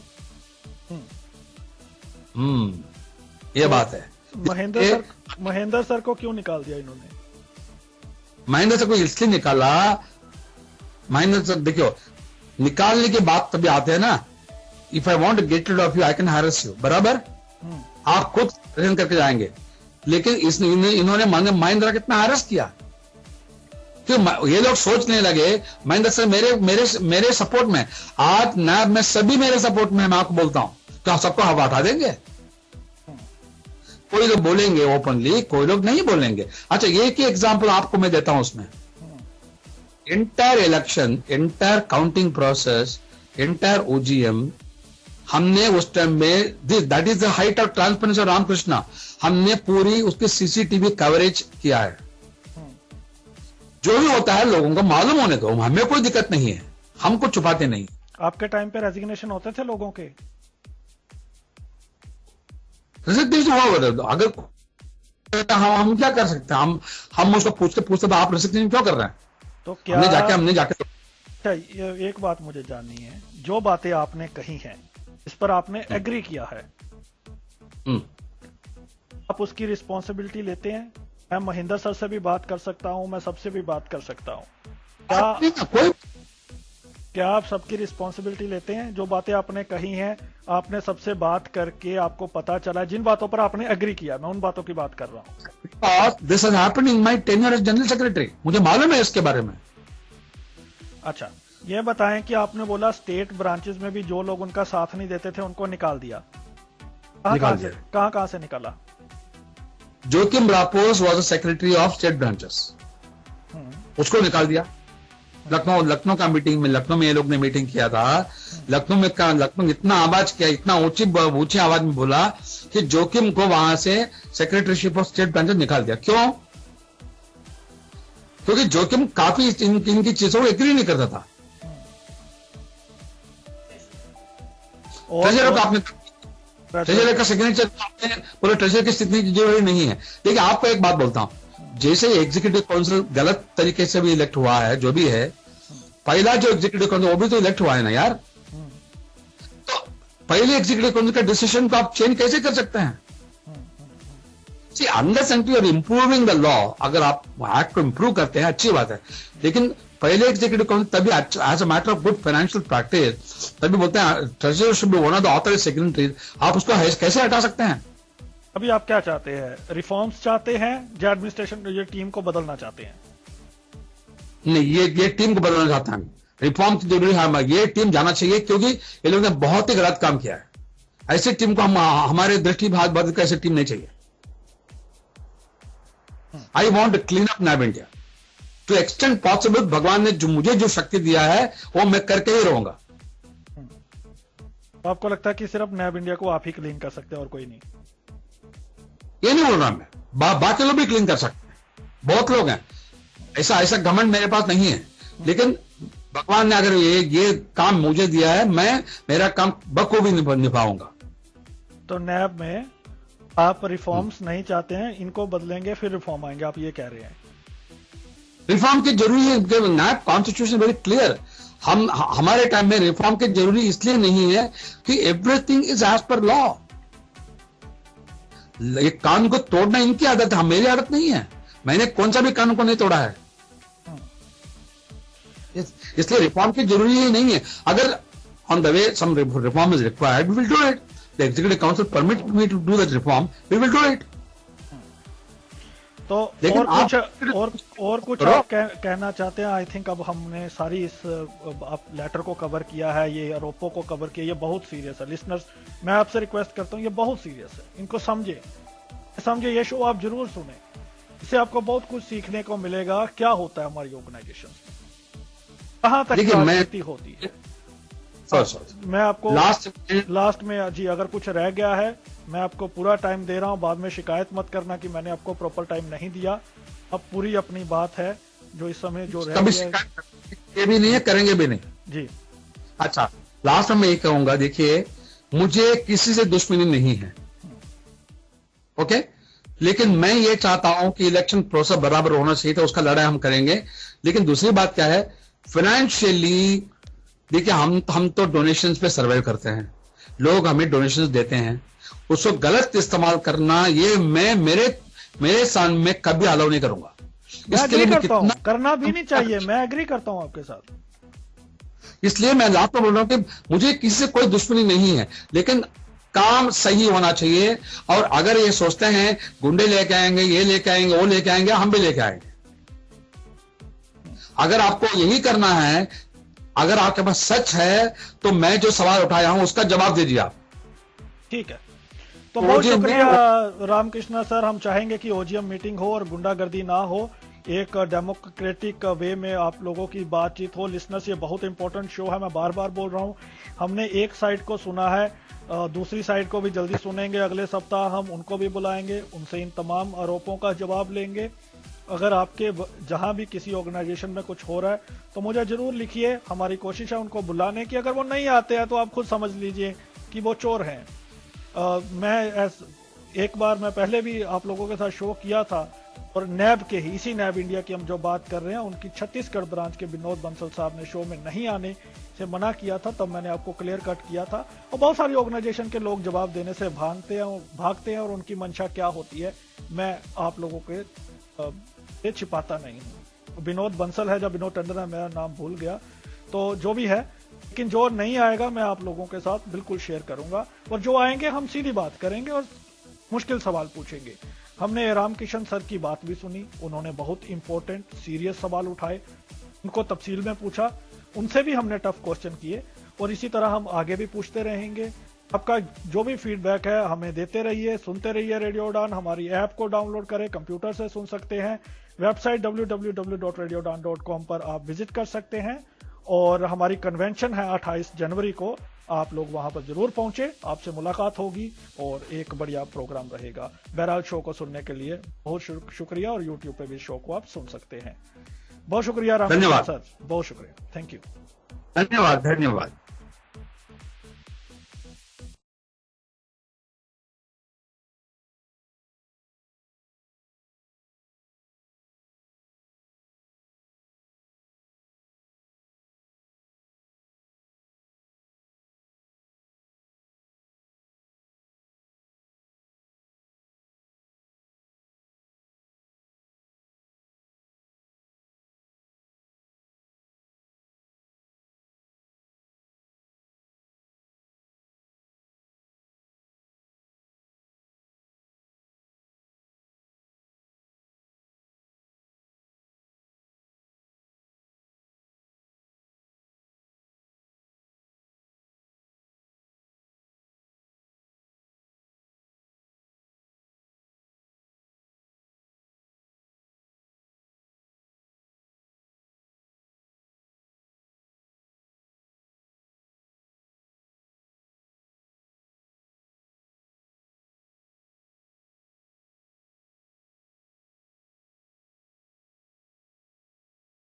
ये बात है। महेंद्र सर को क्यों निकाल दिया इन्होंने? महेंद्र सर को इसलिए निकाला, महेंद्र सर देखियो, निकालने के बाद तभी आते हैं ना, if I want get rid of you I can harass you, बराबर? आप खुद प्रेजेंट करके जाएंगे, लेकिन इन्होंने महेंद्र कितना हैरेस किया। क्यों? ये लोग सोचने लगे महेंद्र सर मेरे सपोर्ट में, आज नायब में सभी मेरे सपोर्ट में, मैं आपको बोलता हूं, क्या सबको हवा उठा देंगे? कोई लोग बोलेंगे ओपनली, कोई लोग नहीं बोलेंगे। अच्छा, एक ही एग्जांपल आपको मैं देता हूं उसमें। Entire election, entire counting process, entire OGM, हमने उस टाइम में, that is the height of transparency of Ramakrishna, हमने पूरी उसकी सीसीटीवी कवरेज किया है। जो भी होता है लोगों को मालूम होने दो, हमें कोई दिक्कत नहीं है, हम कुछ छुपाते नहीं। आपके टाइम पे रेजिग्नेशन होते थे लोगों के? रेजिग्नेशन हुआ, अगर हम क्या कर सकते हैं? हम उसको पूछते आप रेजिग्नेशन क्यों कर रहे हैं? तो क्या हमने जाके अच्छा, एक बात मुझे जाननी है, जो बातें आपने कही हैं इस पर आपने एग्री किया है, आप उसकी रिस्पॉन्सिबिलिटी लेते हैं? मैं महेंद्र सर से भी बात कर सकता हूं, मैं सबसे भी बात कर सकता हूं, क्या आप सबकी रिस्पॉन्सिबिलिटी लेते हैं? जो बातें आपने कही हैं, आपने सबसे बात करके आपको पता चला, जिन बातों पर आपने एग्री किया, मैं उन बातों की बात कर रहा हूं। This has happened in my tenure as general secretary, मुझे मालूम है इसके बारे में। अच्छा, ये बताएं कि आपने बोला स्टेट ब्रांचेस में भी जो लोग उनका साथ नहीं देते थे उनको निकाल दिया, कहां से निकाला? Joaquim Raposo was the secretary of state branches, उसको निकाल दिया। लखनऊ का मीटिंग में, लखनऊ में ये लोग ने मीटिंग किया था, लखनऊ इतना आवाज किया, इतना ऊंची आवाज में बोला कि जोकिम को वहां से सेक्रेटरीशिप ऑफ स्टेट ब्रांचेस निकाल दिया। क्यों? क्योंकि जोकिम काफी इनकी चीजों को एग्री नहीं करता था। ट्रेजरर को आपने, ट्रेजरर का सिग्नेचर पूरे ट्रेजरर की स्थिति जरूरी नहीं है। देखिए, आपको एक बात बोलता हूं, जैसे एग्जीक्यूटिव काउंसिल गलत तरीके से भी इलेक्ट हुआ है, जो भी है, पहला जो एग्जीक्यूटिव काउंसिल वो भी तो इलेक्ट हुआ है ना यार। तो पहले एग्जीक्यूटिव काउंसिल का डिसीजन को आप चेंज कैसे कर सकते हैं? See, unless and you are improving the law, अगर आप एक्ट को इंप्रूव करते हैं अच्छी बात है, लेकिन पहले एग्जीक्यूटिव काउंसिल तभी as a matter of good financial practice तभी बोलते हैं treasurer should be one of the authorised secretary, आप उसको कैसे हटा सकते हैं? अभी आप क्या चाहते हैं? रिफॉर्म्स चाहते हैं या एडमिनिस्ट्रेशन ये टीम को बदलना चाहते हैं? नहीं, ये टीम को बदलना चाहता हूं, रिफॉर्म की जरूरी है, ये टीम जाना चाहिए क्योंकि ये लोगों ने बहुत ही गलत काम किया है। ऐसी टीम को हमारे दृष्टि हाथ बदल कर ऐसी टीम नहीं चाहिए। I want to clean up NAB India to extend possible. भगवान ने मुझे जो शक्ति दिया है वो मैं करके ही रहूंगा। तो आपको लगता है कि सिर्फ नैब इंडिया को आप ही क्लीन कर सकते हैं और कोई नहीं? ये नहीं बोल रहा मैं, बाकी लोग भी क्लीन कर सकते हैं, बहुत लोग हैं, ऐसा घमंड मेरे पास नहीं है। लेकिन भगवान ने अगर ये काम मुझे दिया है, मैं मेरा काम बखूबी निभाऊंगा। तो नैब में आप रिफॉर्म्स नहीं चाहते हैं, इनको बदलेंगे फिर रिफॉर्म आएंगे, आप ये कह रहे हैं? रिफॉर्म की जरूरी है, नैब कॉन्स्टिट्यूशन वेरी क्लियर। हमारे टाइम में रिफॉर्म की जरूरी इसलिए नहीं है कि everything is as per law. ये कानून को तोड़ना इनकी आदत है, मेरी आदत नहीं है। मैंने कौन सा भी कानून को नहीं तोड़ा है, इसलिए रिफॉर्म की जरूरी ही नहीं है। अगर on the way some reform is required, we will do it. The executive council permit me to do that reform, we will do it. तो और कुछ आप कहना चाहते हैं? आई थिंक अब हमने सारी इस लेटर को कवर किया है, ये आरोपों को कवर किया। ये बहुत सीरियस है लिसनर्स, मैं आपसे रिक्वेस्ट करता हूँ, ये बहुत सीरियस है, इनको समझे ये शो आप जरूर सुने, इससे आपको बहुत कुछ सीखने को मिलेगा। क्या होता है हमारी ऑर्गेनाइजेशन, कहां तक राजनीति होती है। मैं आपको लास्ट में जी अगर कुछ रह गया है, मैं आपको पूरा टाइम दे रहा हूं, बाद में शिकायत मत करना कि मैंने आपको प्रॉपर टाइम नहीं दिया। अब पूरी अपनी बात है जो इस समय जो रह गया है, भी नहीं है, करेंगे भी नहीं जी। अच्छा, लास्ट में ये कहूंगा, देखिए मुझे किसी से दुश्मनी नहीं है, ओके, लेकिन मैं ये चाहता हूं कि इलेक्शन प्रोसेस बराबर होना चाहिए, तो उसका लड़ाई हम करेंगे। लेकिन दूसरी बात क्या है, फाइनेंशियली देखिए हम तो डोनेशंस पे सर्वाइव करते हैं, लोग हमें डोनेशंस देते हैं, उसको गलत इस्तेमाल करना ये मैं मेरे सामने में कभी अलाउ नहीं करूंगा। इसके लिए कितना करना भी नहीं चाहिए, मैं एग्री करता हूं आपके साथ। इसलिए मैं लास्ट में बोल रहा हूं कि मुझे किसी से कोई दुश्मनी नहीं है, लेकिन काम सही होना चाहिए। और अगर ये सोचते हैं गुंडे लेके आएंगे, ये लेके आएंगे, वो लेके आएंगे, हम भी लेके आएंगे। अगर आपको यही करना है, अगर आपके पास सच है, तो मैं जो सवाल उठाया हूं उसका जवाब दीजिए आप। ठीक है, तो बहुत शुक्रिया रामकृष्णा सर। हम चाहेंगे कि ओजीएम मीटिंग हो और गुंडागर्दी ना हो, एक डेमोक्रेटिक वे में आप लोगों की बातचीत हो। लिसनर्स, ये बहुत इंपॉर्टेंट शो है, मैं बार बार बोल रहा हूं। हमने एक साइड को सुना है, दूसरी साइड को भी जल्दी सुनेंगे। अगले सप्ताह हम उनको भी बुलाएंगे, उनसे इन तमाम आरोपों का जवाब लेंगे। अगर आपके जहां भी किसी ऑर्गेनाइजेशन में कुछ हो रहा है तो मुझे जरूर लिखिए, हमारी कोशिश है उनको बुलाने की। अगर वो नहीं आते हैं तो आप खुद समझ लीजिए कि वो चोर हैं। एक बार मैं पहले भी आप लोगों के साथ शो किया था, और नैब के ही, इसी नैब इंडिया की हम जो बात कर रहे हैं, उनकी छत्तीसगढ़ ब्रांच के विनोद बंसल साहब ने शो में नहीं आने से मना किया था, तब मैंने आपको क्लियर कट किया था। और बहुत सारी ऑर्गेनाइजेशन के लोग जवाब देने से भागते हैं और उनकी मंशा क्या होती है मैं आप लोगों के छिपाता नहीं हूं। विनोद बंसल है, जब विनोद टंडन है, मेरा नाम भूल गया, तो जो भी है, लेकिन जो नहीं आएगा मैं आप लोगों के साथ बिल्कुल शेयर करूंगा, और जो आएंगे हम सीधी बात करेंगे और मुश्किल सवाल पूछेंगे। हमने रामकिशन सर की बात भी सुनी, उन्होंने बहुत इंपॉर्टेंट सीरियस सवाल उठाए, उनको तफसील में पूछा, उनसे भी हमने टफ क्वेश्चन किए, और इसी तरह हम आगे भी पूछते रहेंगे। आपका जो भी फीडबैक है हमें देते रहिए, सुनते रहिए रेडियो उड़ान। हमारी ऐप को डाउनलोड करें, कंप्यूटर से सुन सकते हैं, वेबसाइट www.radioudan.com पर आप विजिट कर सकते हैं, और हमारी कन्वेंशन है 28 जनवरी को, आप लोग वहां पर जरूर पहुंचे, आपसे मुलाकात होगी और एक बढ़िया प्रोग्राम रहेगा। बहरहाल, शो को सुनने के लिए बहुत शुक्रिया, और यूट्यूब पे भी शो को आप सुन सकते हैं। बहुत शुक्रिया राम सर, बहुत शुक्रिया, थैंक यू, धन्यवाद।